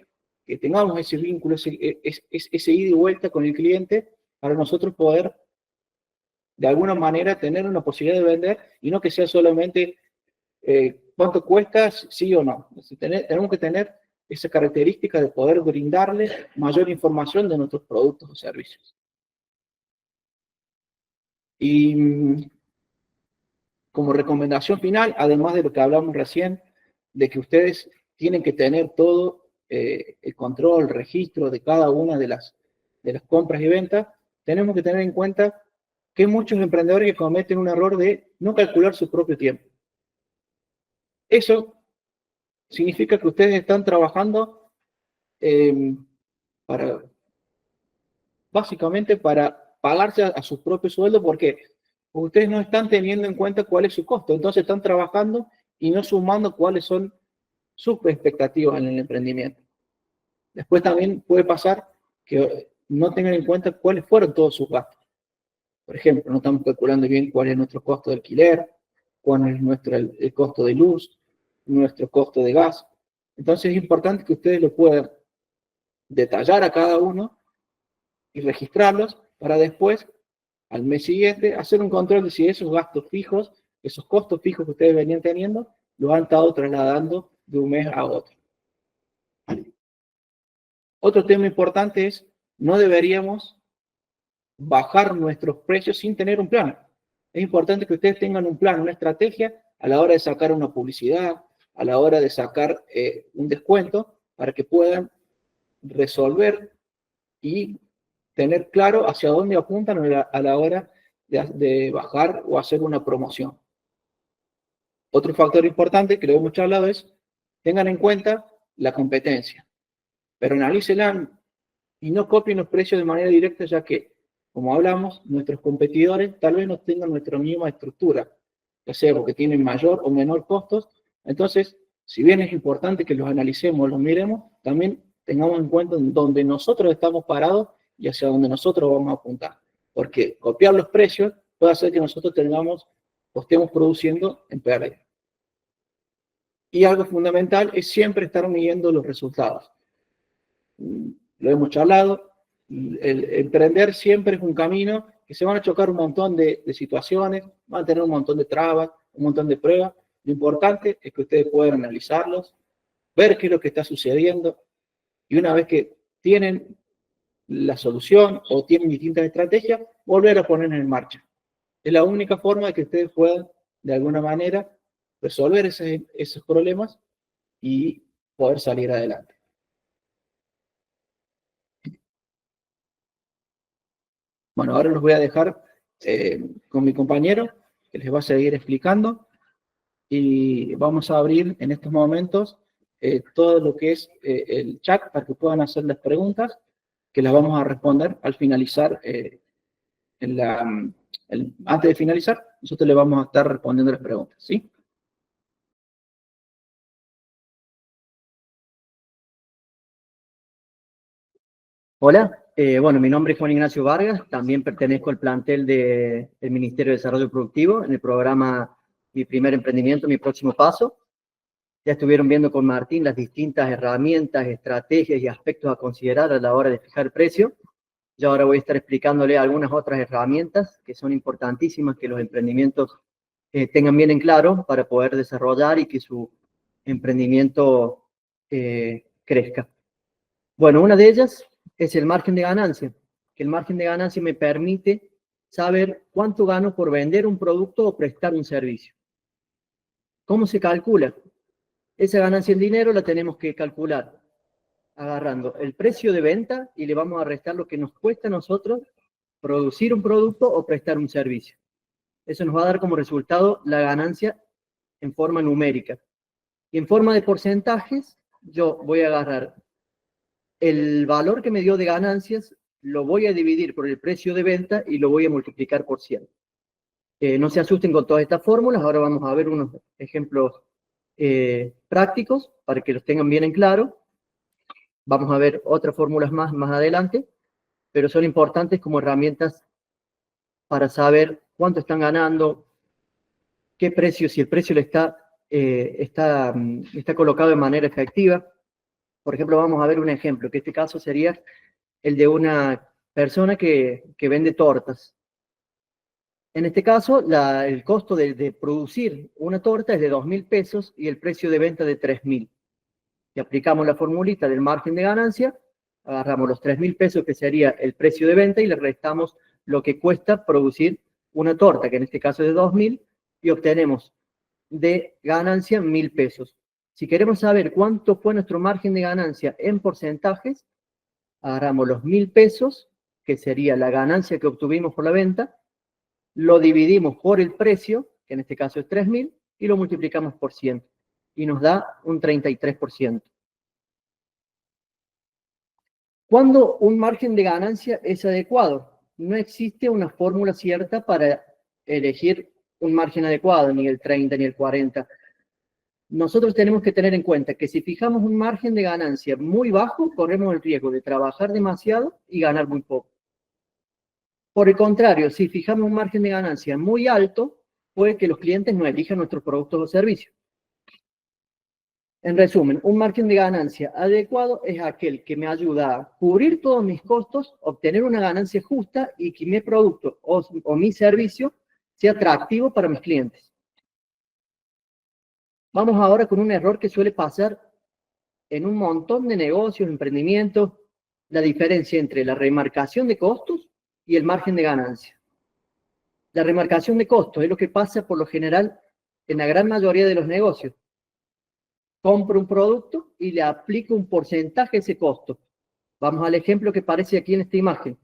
que tengamos ese vínculo, ese ida y vuelta con el cliente, para nosotros poder de alguna manera tener una posibilidad de vender, y no que sea solamente cuánto cuesta, sí o no. Tenemos que tener esa característica de poder brindarle mayor información de nuestros productos o servicios. Y como recomendación final, además de lo que hablamos recién, de que ustedes tienen que tener todo el control, el registro de cada una de las compras y ventas, tenemos que tener en cuenta que hay muchos emprendedores que cometen un error de no calcular su propio tiempo. Eso significa que ustedes están trabajando básicamente para pagarse a su propio sueldo, porque ustedes no están teniendo en cuenta cuál es su costo. Entonces están trabajando y no sumando cuáles son sus expectativas en el emprendimiento. Después también puede pasar que no tengan en cuenta cuáles fueron todos sus gastos. Por ejemplo, no estamos calculando bien cuál es nuestro costo de alquiler, cuál es el costo de luz, nuestro costo de gas. Entonces es importante que ustedes lo puedan detallar a cada uno y registrarlos, para después, al mes siguiente, hacer un control de si esos gastos fijos, esos costos fijos que ustedes venían teniendo, los han estado trasladando de un mes a otro. Otro tema importante es, no deberíamos bajar nuestros precios sin tener un plan. Es importante que ustedes tengan un plan, una estrategia a la hora de sacar una publicidad, a la hora de sacar un descuento, para que puedan resolver y tener claro hacia dónde apuntan a la hora de bajar o hacer una promoción. Otro factor importante que lo hemos hablado es, tengan en cuenta la competencia, pero analícenla y no copien los precios de manera directa, ya que, como hablamos, nuestros competidores tal vez no tengan nuestra misma estructura, ya sea porque tienen mayor o menor costos. Entonces, si bien es importante que los analicemos, los miremos, también tengamos en cuenta dónde nosotros estamos parados y hacia dónde nosotros vamos a apuntar. Porque copiar los precios puede hacer que nosotros estemos produciendo en pérdida. Y algo fundamental es siempre estar midiendo los resultados. Lo hemos charlado, el emprender siempre es un camino que se van a chocar un montón de situaciones, van a tener un montón de trabas, un montón de pruebas. Lo importante es que ustedes puedan analizarlos, ver qué es lo que está sucediendo, y una vez que tienen la solución o tienen distintas estrategias, volver a poner en marcha. Es la única forma de que ustedes puedan, de alguna manera, resolver esos problemas y poder salir adelante. Bueno, ahora los voy a dejar con mi compañero, que les va a seguir explicando, y vamos a abrir en estos momentos todo lo que es el chat para que puedan hacer las preguntas, que las vamos a responder al finalizar, antes de finalizar, nosotros le vamos a estar respondiendo las preguntas, ¿sí? Hola, bueno, mi nombre es Juan Ignacio Vargas, también pertenezco al plantel del Ministerio de Desarrollo Productivo en el programa Mi Primer Emprendimiento, Mi Próximo Paso. Ya estuvieron viendo con Martín las distintas herramientas, estrategias y aspectos a considerar a la hora de fijar el precio. Yo ahora voy a estar explicándole algunas otras herramientas que son importantísimas que los emprendimientos tengan bien en claro para poder desarrollar y que su emprendimiento crezca. Bueno, una de ellas es el margen de ganancia, que el margen de ganancia me permite saber cuánto gano por vender un producto o prestar un servicio. ¿Cómo se calcula? Esa ganancia en dinero la tenemos que calcular agarrando el precio de venta y le vamos a restar lo que nos cuesta a nosotros producir un producto o prestar un servicio. Eso nos va a dar como resultado la ganancia en forma numérica. Y en forma de porcentajes, yo voy a agarrar el valor que me dio de ganancias, lo voy a dividir por el precio de venta y lo voy a multiplicar por 100. No se asusten con todas estas fórmulas, ahora vamos a ver unos ejemplos prácticos para que los tengan bien en claro. Vamos a ver otras fórmulas más adelante, pero son importantes como herramientas para saber cuánto están ganando, qué precio, si el precio está colocado de manera efectiva. Por ejemplo, vamos a ver un ejemplo, que este caso sería el de una persona que vende tortas. En este caso, el costo de producir una torta es de 2.000 pesos y el precio de venta de 3.000. Si aplicamos la formulita del margen de ganancia, agarramos los 3.000 pesos que sería el precio de venta y le restamos lo que cuesta producir una torta, que en este caso es de 2.000, y obtenemos de ganancia 1.000 pesos. Si queremos saber cuánto fue nuestro margen de ganancia en porcentajes, agarramos los 1.000 pesos, que sería la ganancia que obtuvimos por la venta, lo dividimos por el precio, que en este caso es 3.000, y lo multiplicamos por 100, y nos da un 33%. ¿Cuándo un margen de ganancia es adecuado? No existe una fórmula cierta para elegir un margen adecuado, ni el 30 ni el 40. Nosotros tenemos que tener en cuenta que si fijamos un margen de ganancia muy bajo, corremos el riesgo de trabajar demasiado y ganar muy poco. Por el contrario, si fijamos un margen de ganancia muy alto, puede que los clientes no elijan nuestros productos o servicios. En resumen, un margen de ganancia adecuado es aquel que me ayuda a cubrir todos mis costos, obtener una ganancia justa y que mi producto o mi servicio sea atractivo para mis clientes. Vamos ahora con un error que suele pasar en un montón de negocios, emprendimientos, la diferencia entre la remarcación de costos y el margen de ganancia. La remarcación de costos es lo que pasa por lo general en la gran mayoría de los negocios. Compro un producto y le aplico un porcentaje a ese costo. Vamos al ejemplo que aparece aquí en esta imagen.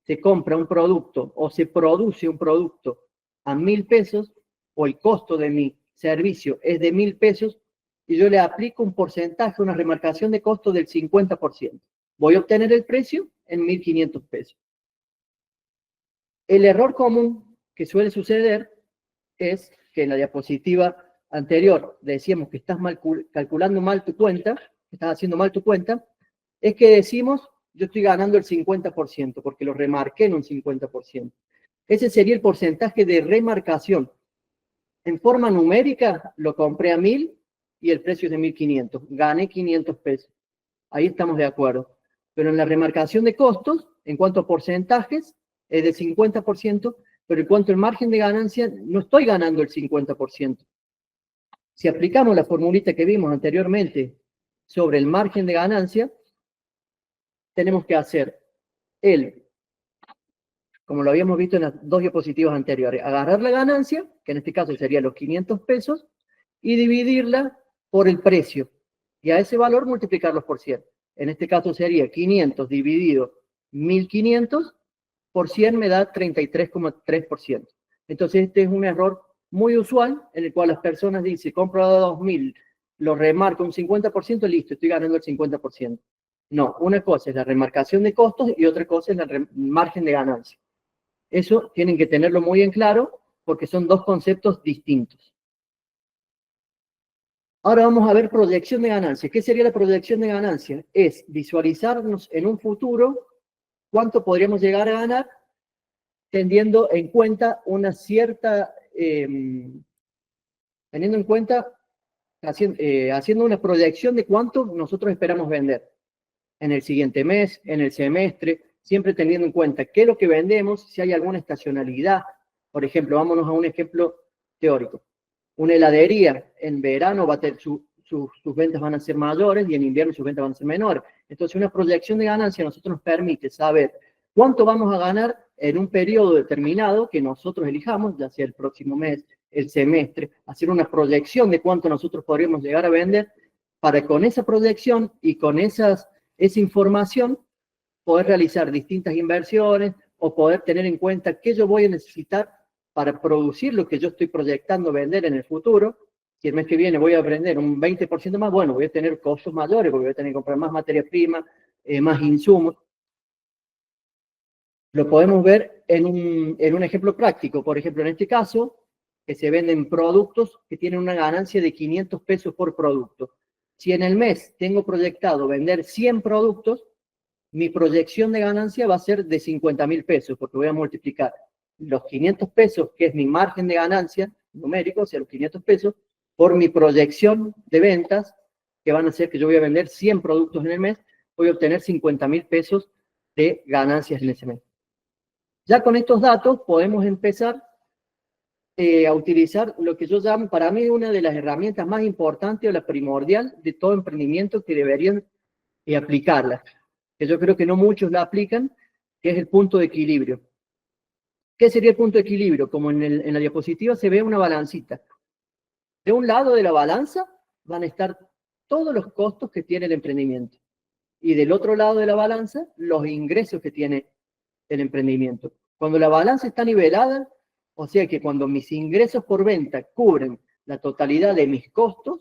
Se compra un producto o se produce un producto a 1.000 pesos o el costo de mi servicio es de 1.000 pesos y yo le aplico un porcentaje, una remarcación de costo del 50%. Voy a obtener el precio en 1.500 pesos. El error común que suele suceder es que en la diapositiva anterior decíamos que estás calculando mal tu cuenta, estás haciendo mal tu cuenta, es que decimos, yo estoy ganando el 50% porque lo remarqué en un 50%. Ese sería el porcentaje de remarcación. En forma numérica lo compré a 1.000 y el precio es de 1.500. Gané 500 pesos. Ahí estamos de acuerdo. Pero en la remarcación de costos, en cuanto a porcentajes, es del 50%, pero en cuanto al margen de ganancia, no estoy ganando el 50%. Si aplicamos la formulita que vimos anteriormente sobre el margen de ganancia, tenemos que hacer como lo habíamos visto en las dos diapositivas anteriores, agarrar la ganancia, que en este caso sería los 500 pesos, y dividirla por el precio. Y a ese valor multiplicarlos por 100. En este caso sería 500 dividido 1.500 por 100 me da 33,3%. Entonces este es un error muy usual en el cual las personas dicen, compro a 2.000, lo remarco un 50%, listo, estoy ganando el 50%. No, una cosa es la remarcación de costos y otra cosa es el margen de ganancia. Eso tienen que tenerlo muy en claro porque son dos conceptos distintos. Ahora vamos a ver proyección de ganancia. ¿Qué sería la proyección de ganancia? Es visualizarnos en un futuro cuánto podríamos llegar a ganar teniendo en cuenta una cierta, haciendo una proyección de cuánto nosotros esperamos vender en el siguiente mes, en el semestre, siempre teniendo en cuenta qué es lo que vendemos, si hay alguna estacionalidad. Por ejemplo, vámonos a un ejemplo teórico. Una heladería en verano va a tener sus ventas van a ser mayores y en invierno sus ventas van a ser menores. Entonces, una proyección de ganancia a nosotros nos permite saber cuánto vamos a ganar en un periodo determinado que nosotros elijamos, ya sea el próximo mes, el semestre, hacer una proyección de cuánto nosotros podríamos llegar a vender para con esa proyección y con esa información poder realizar distintas inversiones o poder tener en cuenta qué yo voy a necesitar para producir lo que yo estoy proyectando vender en el futuro. Si el mes que viene voy a vender un 20% más, bueno, voy a tener costos mayores porque voy a tener que comprar más materia prima, más insumos. Lo podemos ver en un ejemplo práctico. Por ejemplo, en este caso, que se venden productos que tienen una ganancia de 500 pesos por producto. Si en el mes tengo proyectado vender 100 productos, mi proyección de ganancia va a ser de 50.000 pesos, porque voy a multiplicar los 500 pesos, que es mi margen de ganancia numérico, o sea, los 500 pesos, por mi proyección de ventas, que van a ser que yo voy a vender 100 productos en el mes, voy a obtener 50.000 pesos de ganancias en ese mes. Ya con estos datos podemos empezar a utilizar lo que yo llamo, para mí, una de las herramientas más importantes o la primordial de todo emprendimiento que deberían aplicarla, que yo creo que no muchos la aplican, que es el punto de equilibrio. ¿Qué sería el punto de equilibrio? Como en la diapositiva se ve una balancita. De un lado de la balanza van a estar todos los costos que tiene el emprendimiento. Y del otro lado de la balanza, los ingresos que tiene el emprendimiento. Cuando la balanza está nivelada, o sea que cuando mis ingresos por venta cubren la totalidad de mis costos,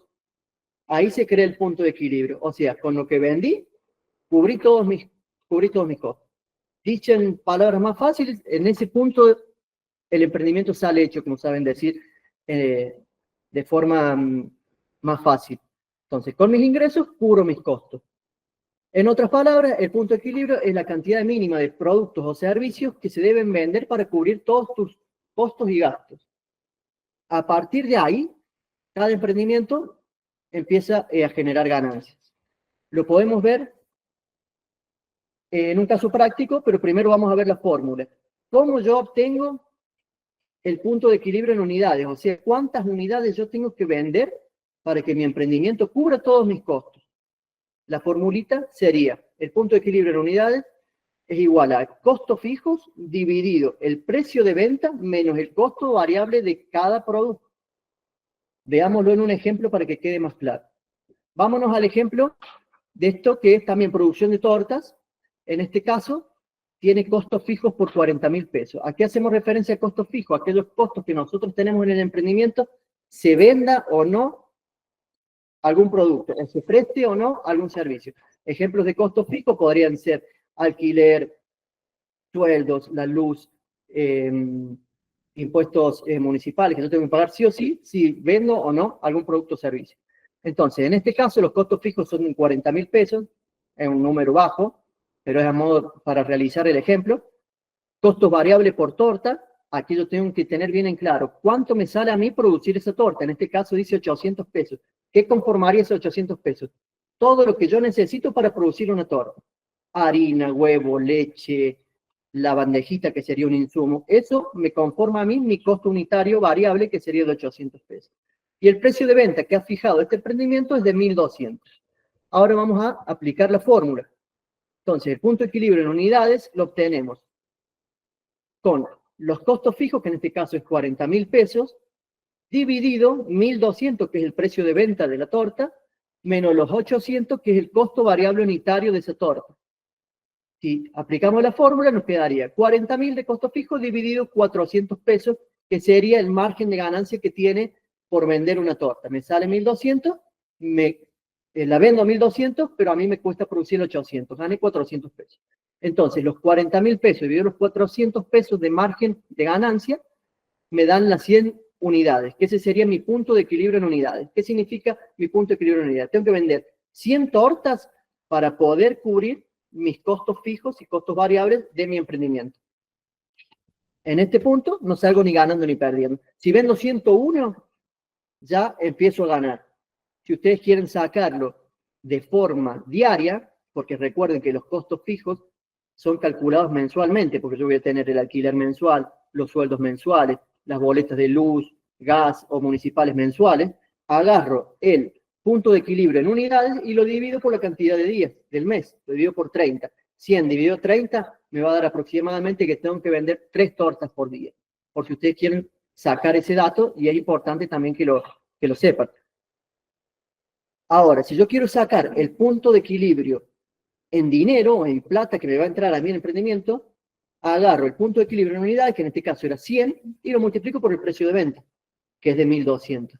ahí se crea el punto de equilibrio. O sea, con lo que vendí, cubrí todos mis costos. Dicho en palabras más fáciles, en ese punto el emprendimiento sale hecho, como saben decir, de forma más fácil. Entonces, con mis ingresos cubro mis costos. En otras palabras, el punto de equilibrio es la cantidad mínima de productos o servicios que se deben vender para cubrir todos tus costos y gastos. A partir de ahí, cada emprendimiento empieza a generar ganancias. Lo podemos ver en un caso práctico, pero primero vamos a ver la fórmula. ¿Cómo yo obtengo el punto de equilibrio en unidades? O sea, ¿cuántas unidades yo tengo que vender para que mi emprendimiento cubra todos mis costos? La formulita sería, el punto de equilibrio en unidades es igual a costos fijos dividido el precio de venta menos el costo variable de cada producto. Veámoslo en un ejemplo para que quede más claro. Vámonos al ejemplo de esto que es también producción de tortas. En este caso, tiene costos fijos por 40.000 pesos. ¿A qué hacemos referencia a costos fijos? Aquellos costos que nosotros tenemos en el emprendimiento, se venda o no algún producto, o se preste o no algún servicio. Ejemplos de costos fijos podrían ser alquiler, sueldos, la luz, impuestos municipales que yo tengo que pagar sí o sí, si vendo o no algún producto o servicio. Entonces, en este caso, los costos fijos son 40.000 pesos, es un número bajo, pero es a modo para realizar el ejemplo. Costos variables por torta, aquí yo tengo que tener bien en claro cuánto me sale a mí producir esa torta. En este caso dice 800 pesos. ¿Qué conformaría esos 800 pesos? Todo lo que yo necesito para producir una torta. Harina, huevo, leche, la bandejita que sería un insumo. Eso me conforma a mí mi costo unitario variable que sería de 800 pesos. Y el precio de venta que ha fijado este emprendimiento es de 1.200. Ahora vamos a aplicar la fórmula. Entonces, el punto de equilibrio en unidades lo obtenemos con los costos fijos, que en este caso es 40.000 pesos, dividido 1.200, que es el precio de venta de la torta, menos los 800, que es el costo variable unitario de esa torta. Si aplicamos la fórmula, nos quedaría 40.000 de costo fijo dividido 400 pesos, que sería el margen de ganancia que tiene por vender una torta. Me sale 1.200, la vendo a 1.200, pero a mí me cuesta producir 800, gané 400 pesos. Entonces, los 40.000 pesos dividido los 400 pesos de margen de ganancia, me dan las 100 unidades, que ese sería mi punto de equilibrio en unidades. ¿Qué significa mi punto de equilibrio en unidades? Tengo que vender 100 tortas para poder cubrir mis costos fijos y costos variables de mi emprendimiento. En este punto no salgo ni ganando ni perdiendo. Si vendo 101, ya empiezo a ganar. Si ustedes quieren sacarlo de forma diaria, porque recuerden que los costos fijos son calculados mensualmente, porque yo voy a tener el alquiler mensual, los sueldos mensuales, las boletas de luz, gas o municipales mensuales, agarro el punto de equilibrio en unidades y lo divido por la cantidad de días del mes, lo divido por 30. 100 dividido 30 me va a dar aproximadamente que tengo que vender 3 tortas por día, por si ustedes quieren sacar ese dato, y es importante también que lo sepan. Ahora, si yo quiero sacar el punto de equilibrio en dinero o en plata que me va a entrar a mi emprendimiento, agarro el punto de equilibrio en unidades, que en este caso era 100, y lo multiplico por el precio de venta, que es de 1.200.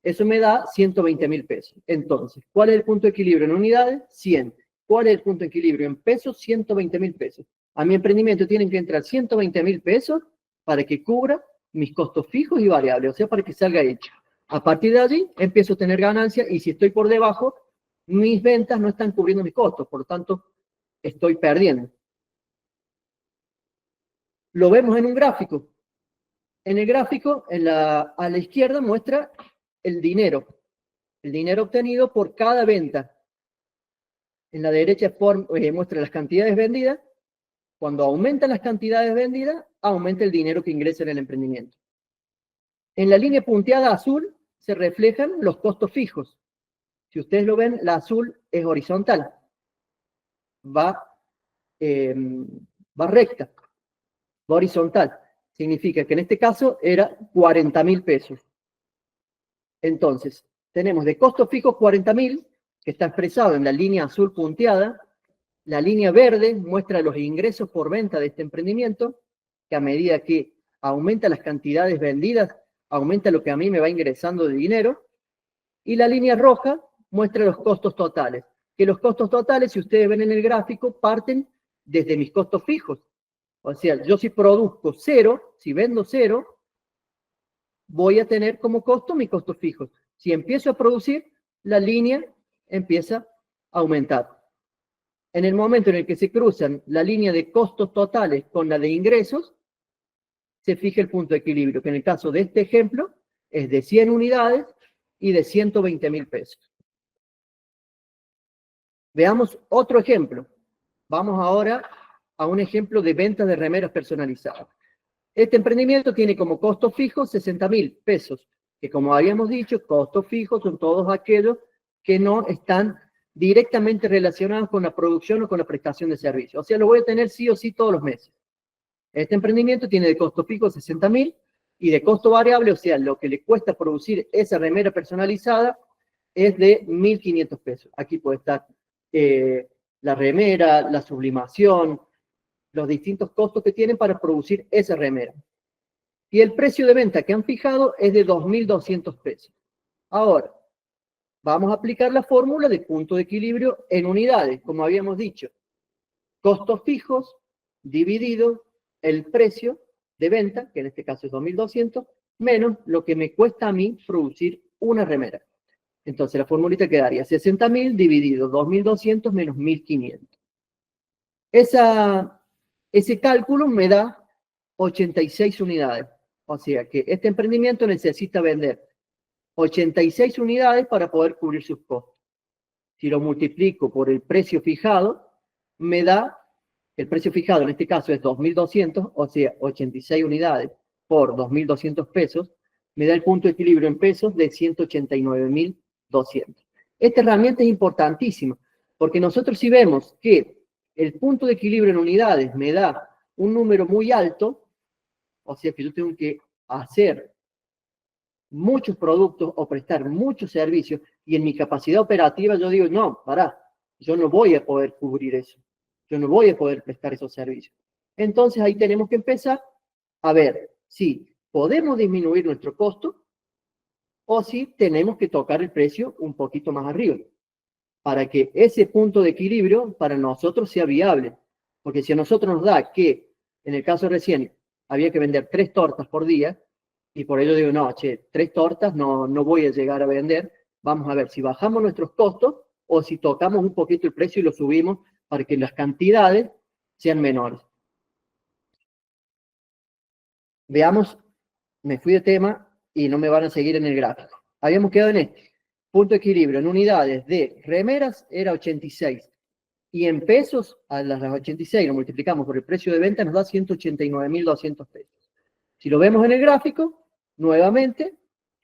Eso me da 120.000 pesos. Entonces, ¿cuál es el punto de equilibrio en unidades? 100. ¿Cuál es el punto de equilibrio en pesos? 120.000 pesos. A mi emprendimiento tienen que entrar 120.000 pesos para que cubra mis costos fijos y variables, o sea, para que salga hecho. A partir de allí, empiezo a tener ganancias, y si estoy por debajo, mis ventas no están cubriendo mis costos, por lo tanto, estoy perdiendo. Lo vemos en un gráfico. En el gráfico, a la izquierda muestra el dinero obtenido por cada venta. En la derecha muestra las cantidades vendidas. Cuando aumentan las cantidades vendidas, aumenta el dinero que ingresa en el emprendimiento. En la línea punteada azul se reflejan los costos fijos. Si ustedes lo ven, la azul es horizontal. Va recta, va horizontal. Significa que en este caso era 40.000 pesos. Entonces, tenemos de costos fijos 40.000, que está expresado en la línea azul punteada. La línea verde muestra los ingresos por venta de este emprendimiento, que a medida que aumenta las cantidades vendidas, aumenta lo que a mí me va ingresando de dinero. Y la línea roja muestra los costos totales, que los costos totales, si ustedes ven en el gráfico, parten desde mis costos fijos. O sea, yo si produzco 0, si vendo 0, voy a tener como costo mis costos fijos. Si empiezo a producir, la línea empieza a aumentar. En el momento en el que se cruzan la línea de costos totales con la de ingresos, se fija el punto de equilibrio, que en el caso de este ejemplo es de 100 unidades y de 120.000 pesos. Veamos otro ejemplo. Vamos ahora a un ejemplo de ventas de remeras personalizadas. Este emprendimiento tiene como costo fijo 60.000 pesos, que como habíamos dicho, costos fijos son todos aquellos que no están directamente relacionados con la producción o con la prestación de servicios. O sea, lo voy a tener sí o sí todos los meses. Este emprendimiento tiene de costo fijo 60.000 y de costo variable, o sea, lo que le cuesta producir esa remera personalizada es de 1.500 pesos. Aquí puede estar la remera, la sublimación, los distintos costos que tienen para producir esa remera. Y el precio de venta que han fijado es de 2.200 pesos. Ahora, vamos a aplicar la fórmula de punto de equilibrio en unidades, como habíamos dicho. Costos fijos dividido el precio de venta, que en este caso es 2.200, menos lo que me cuesta a mí producir una remera. Entonces la formulita quedaría 60.000 dividido 2.200 menos 1.500. Ese cálculo me da 86 unidades. O sea que este emprendimiento necesita vender 86 unidades para poder cubrir sus costos. Si lo multiplico por el precio fijado, me da, el precio fijado en este caso es 2.200, o sea, 86 unidades por 2.200 pesos, me da el punto de equilibrio en pesos de 189.200. Esta herramienta es importantísima, porque nosotros si vemos que el punto de equilibrio en unidades me da un número muy alto, o sea que yo tengo que hacer muchos productos o prestar muchos servicios, y en mi capacidad operativa yo digo, no, pará, yo no voy a poder cubrir eso, yo no voy a poder prestar esos servicios. Entonces ahí tenemos que empezar a ver si podemos disminuir nuestro costo o si tenemos que tocar el precio un poquito más arriba, para que ese punto de equilibrio para nosotros sea viable. Porque si a nosotros nos da que, en el caso recién, había que vender 3 tortas por día, y por ello digo, no, 3 tortas no voy a llegar a vender, vamos a ver si bajamos nuestros costos o si tocamos un poquito el precio y lo subimos para que las cantidades sean menores. Veamos, me fui de tema y no me van a seguir en el gráfico. Habíamos quedado en este. Punto de equilibrio en unidades de remeras era 86. Y en pesos, a las 86 lo multiplicamos por el precio de venta, nos da 189.200 pesos. Si lo vemos en el gráfico, nuevamente,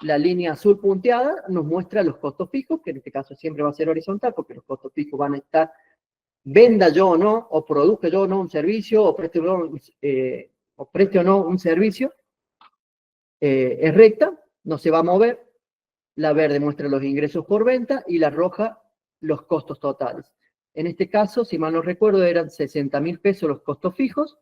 la línea azul punteada nos muestra los costos fijos, que en este caso siempre va a ser horizontal, porque los costos fijos van a estar, venda yo o no, o produzca yo o no un servicio, o preste o no un servicio, es recta, no se va a mover. La verde muestra los ingresos por venta y la roja los costos totales. En este caso, si mal no recuerdo, eran 60.000 pesos los costos fijos.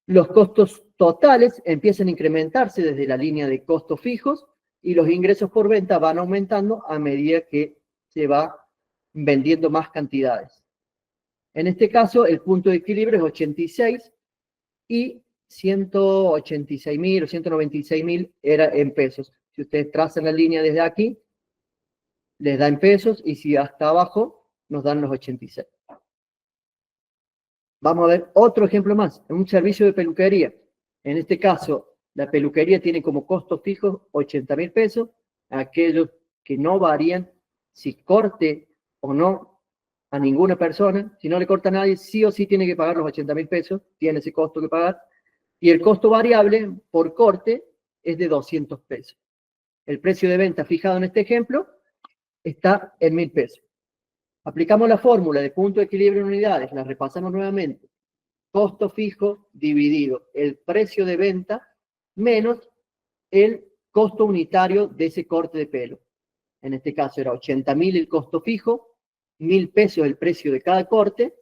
Los costos totales empiezan a incrementarse desde la línea de costos fijos y los ingresos por venta van aumentando a medida que se va vendiendo más cantidades. En este caso, el punto de equilibrio es 86 y 186.000 o 196.000 era en pesos. Si ustedes trazan la línea desde aquí, les da en pesos, y si hasta abajo, nos dan los 86. Vamos a ver otro ejemplo más, un servicio de peluquería. En este caso, la peluquería tiene como costos fijos 80.000 pesos, aquellos que no varían si corte o no a ninguna persona. Si no le corta a nadie, sí o sí tiene que pagar los 80.000 pesos, tiene ese costo que pagar. Y el costo variable por corte es de 200 pesos. El precio de venta fijado en este ejemplo está en 1.000 pesos. Aplicamos la fórmula de punto de equilibrio en unidades, la repasamos nuevamente. Costo fijo dividido el precio de venta menos el costo unitario de ese corte de pelo. En este caso era 80.000 el costo fijo, 1.000 pesos el precio de cada corte,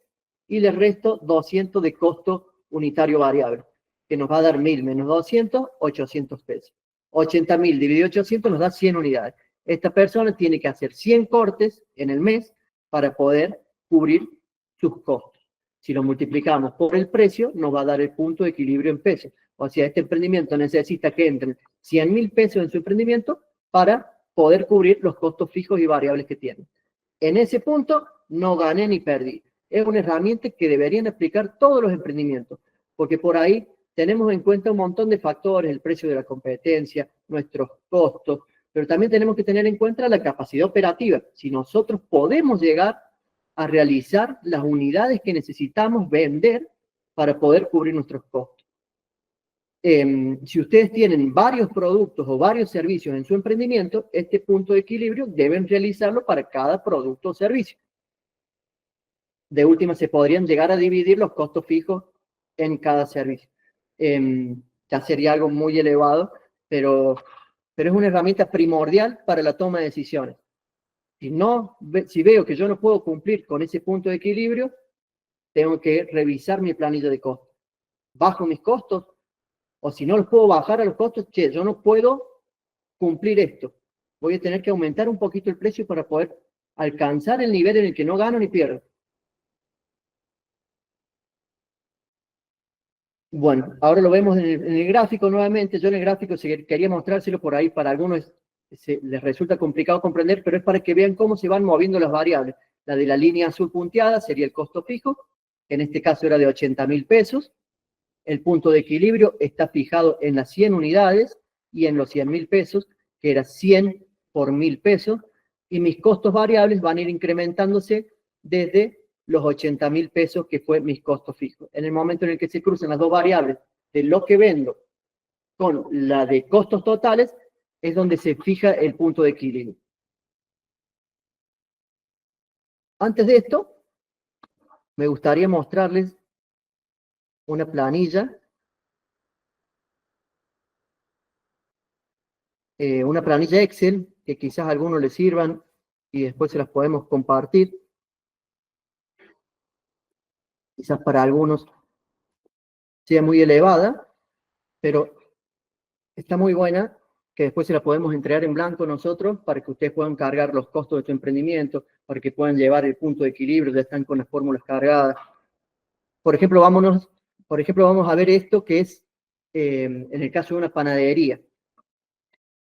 y le resto 200 de costo unitario variable, que nos va a dar 1.000 menos 200, 800 pesos. 80.000 dividido 800 nos da 100 unidades. Esta persona tiene que hacer 100 cortes en el mes para poder cubrir sus costos. Si lo multiplicamos por el precio, nos va a dar el punto de equilibrio en pesos. O sea, este emprendimiento necesita que entren 100.000 pesos en su emprendimiento para poder cubrir los costos fijos y variables que tiene. En ese punto, no gané ni perdí. Es una herramienta que deberían aplicar todos los emprendimientos, porque por ahí tenemos en cuenta un montón de factores, el precio de la competencia, nuestros costos, pero también tenemos que tener en cuenta la capacidad operativa. Si nosotros podemos llegar a realizar las unidades que necesitamos vender para poder cubrir nuestros costos. Si ustedes tienen varios productos o varios servicios en su emprendimiento, este punto de equilibrio deben realizarlo para cada producto o servicio. De última, se podrían llegar a dividir los costos fijos en cada servicio. Ya sería algo muy elevado, pero es una herramienta primordial para la toma de decisiones. Si veo que yo no puedo cumplir con ese punto de equilibrio, tengo que revisar mi planilla de costos. Bajo mis costos, o si no los puedo bajar a los costos, yo no puedo cumplir esto. Voy a tener que aumentar un poquito el precio para poder alcanzar el nivel en el que no gano ni pierdo. Bueno, ahora lo vemos en el gráfico nuevamente. Yo en el gráfico quería mostrárselo por ahí, para algunos les resulta complicado comprender, pero es para que vean cómo se van moviendo las variables. La de la línea azul punteada sería el costo fijo, que en este caso era de 80.000 pesos. El punto de equilibrio está fijado en las 100 unidades y en los 100.000 pesos. que era 100 por 1.000 pesos, y mis costos variables van a ir incrementándose desde los 80.000 pesos, que fue mis costos fijos. En el momento en el que se cruzan las dos variables de lo que vendo con la de costos totales, es donde se fija el punto de equilibrio. Antes de esto, me gustaría mostrarles una planilla, Excel, que quizás a algunos les sirvan y después se las podemos compartir. Quizás para algunos sea muy elevada, pero está muy buena, que después se la podemos entregar en blanco nosotros para que ustedes puedan cargar los costos de su emprendimiento, para que puedan llevar el punto de equilibrio, ya están con las fórmulas cargadas. Por ejemplo, vamos a ver esto que es en el caso de una panadería.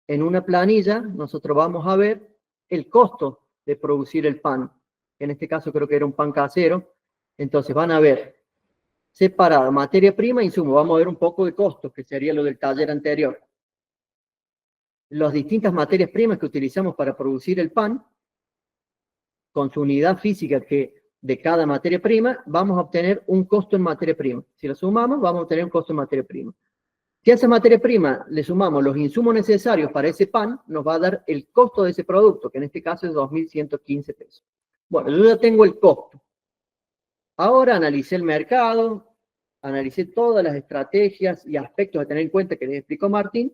En una planilla nosotros vamos a ver el costo de producir el pan. En este caso creo que era un pan casero. Entonces van a ver separado materia prima e insumo. Vamos a ver un poco de costos, que sería lo del taller anterior. Las distintas materias primas que utilizamos para producir el pan, con su unidad física de cada materia prima, vamos a obtener un costo en materia prima. Si lo sumamos, vamos a obtener un costo en materia prima. Si a esa materia prima le sumamos los insumos necesarios para ese pan, nos va a dar el costo de ese producto, que en este caso es 2.115 pesos. Bueno, yo ya tengo el costo. Ahora analicé el mercado, analicé todas las estrategias y aspectos a tener en cuenta que les explicó Martín,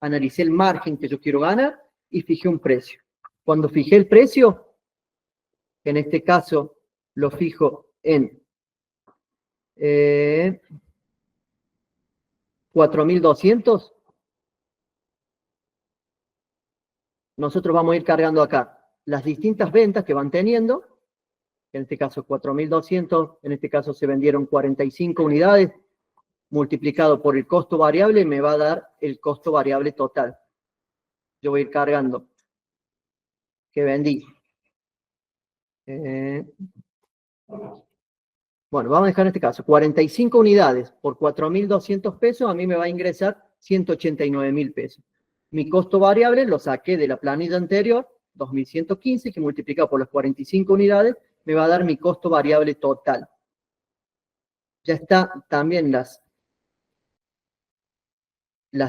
analicé el margen que yo quiero ganar y fijé un precio. Cuando fijé el precio, en este caso lo fijo en 4.200, nosotros vamos a ir cargando acá las distintas ventas que van teniendo. En este caso 4.200, en este caso se vendieron 45 unidades, multiplicado por el costo variable, me va a dar el costo variable total. Yo voy a ir cargando que vendí. Bueno, vamos a dejar en este caso 45 unidades por 4.200 pesos, a mí me va a ingresar 189.000 pesos. Mi costo variable lo saqué de la planilla anterior, 2.115, que multiplicado por las 45 unidades, me va a dar mi costo variable total. Ya está también las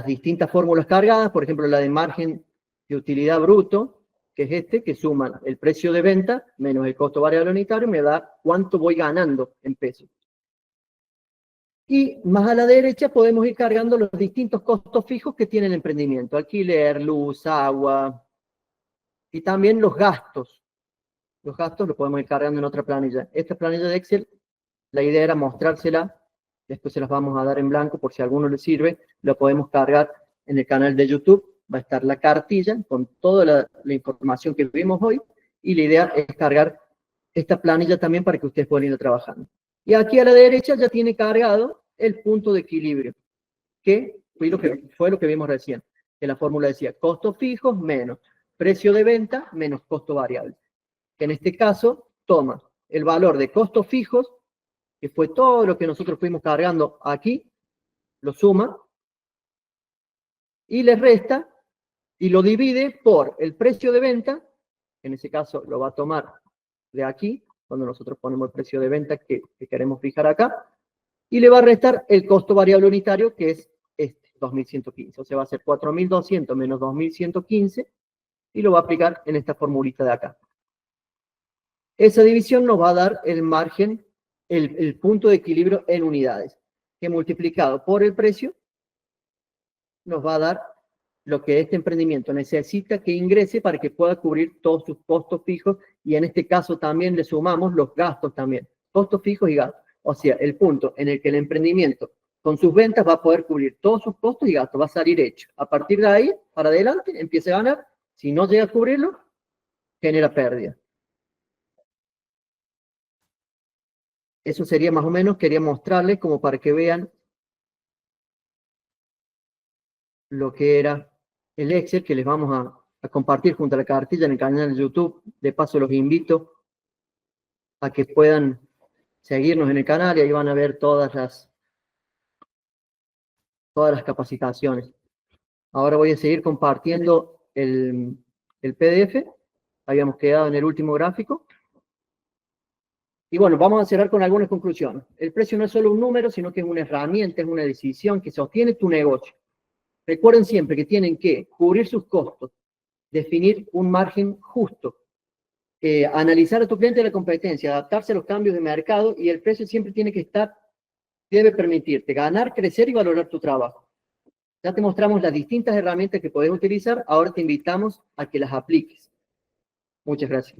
distintas fórmulas cargadas, por ejemplo, la de margen de utilidad bruto, que es que suman el precio de venta menos el costo variable unitario, me da cuánto voy ganando en pesos. Y más a la derecha podemos ir cargando los distintos costos fijos que tiene el emprendimiento: alquiler, luz, agua, y también los gastos. Los gastos los podemos ir cargando en otra planilla. Esta planilla de Excel, la idea era mostrársela, después se las vamos a dar en blanco por si a alguno le sirve. Lo podemos cargar en el canal de YouTube, va a estar la cartilla con toda la información que vimos hoy, y la idea es cargar esta planilla también para que ustedes puedan ir trabajando. Y aquí a la derecha ya tiene cargado el punto de equilibrio, que fue lo que vimos recién, que la fórmula decía costos fijos menos precio de venta menos costo variable. Que en este caso toma el valor de costos fijos, que fue todo lo que nosotros fuimos cargando aquí, lo suma y le resta y lo divide por el precio de venta. En ese caso lo va a tomar de aquí, cuando nosotros ponemos el precio de venta que queremos fijar acá, y le va a restar el costo variable unitario, que es 2.115. O sea, va a ser 4.200 menos 2.115, y lo va a aplicar en esta formulita de acá. Esa división nos va a dar el margen, el punto de equilibrio en unidades, que multiplicado por el precio nos va a dar lo que este emprendimiento necesita que ingrese para que pueda cubrir todos sus costos fijos, y en este caso también le sumamos los gastos también, costos fijos y gastos. O sea, el punto en el que el emprendimiento con sus ventas va a poder cubrir todos sus costos y gastos, va a salir hecho. A partir de ahí, para adelante, empieza a ganar. Si no llega a cubrirlo, genera pérdida. Eso sería más o menos, quería mostrarles como para que vean lo que era el Excel, que les vamos a compartir junto a la cartilla en el canal de YouTube. De paso los invito a que puedan seguirnos en el canal y ahí van a ver todas las capacitaciones. Ahora voy a seguir compartiendo el PDF. Habíamos quedado en el último gráfico. Y bueno, vamos a cerrar con algunas conclusiones. El precio no es solo un número, sino que es una herramienta, es una decisión que sostiene tu negocio. Recuerden siempre que tienen que cubrir sus costos, definir un margen justo, analizar a tu cliente de la competencia, adaptarse a los cambios de mercado, y el precio siempre tiene que estar, debe permitirte ganar, crecer y valorar tu trabajo. Ya te mostramos las distintas herramientas que puedes utilizar, ahora te invitamos a que las apliques. Muchas gracias.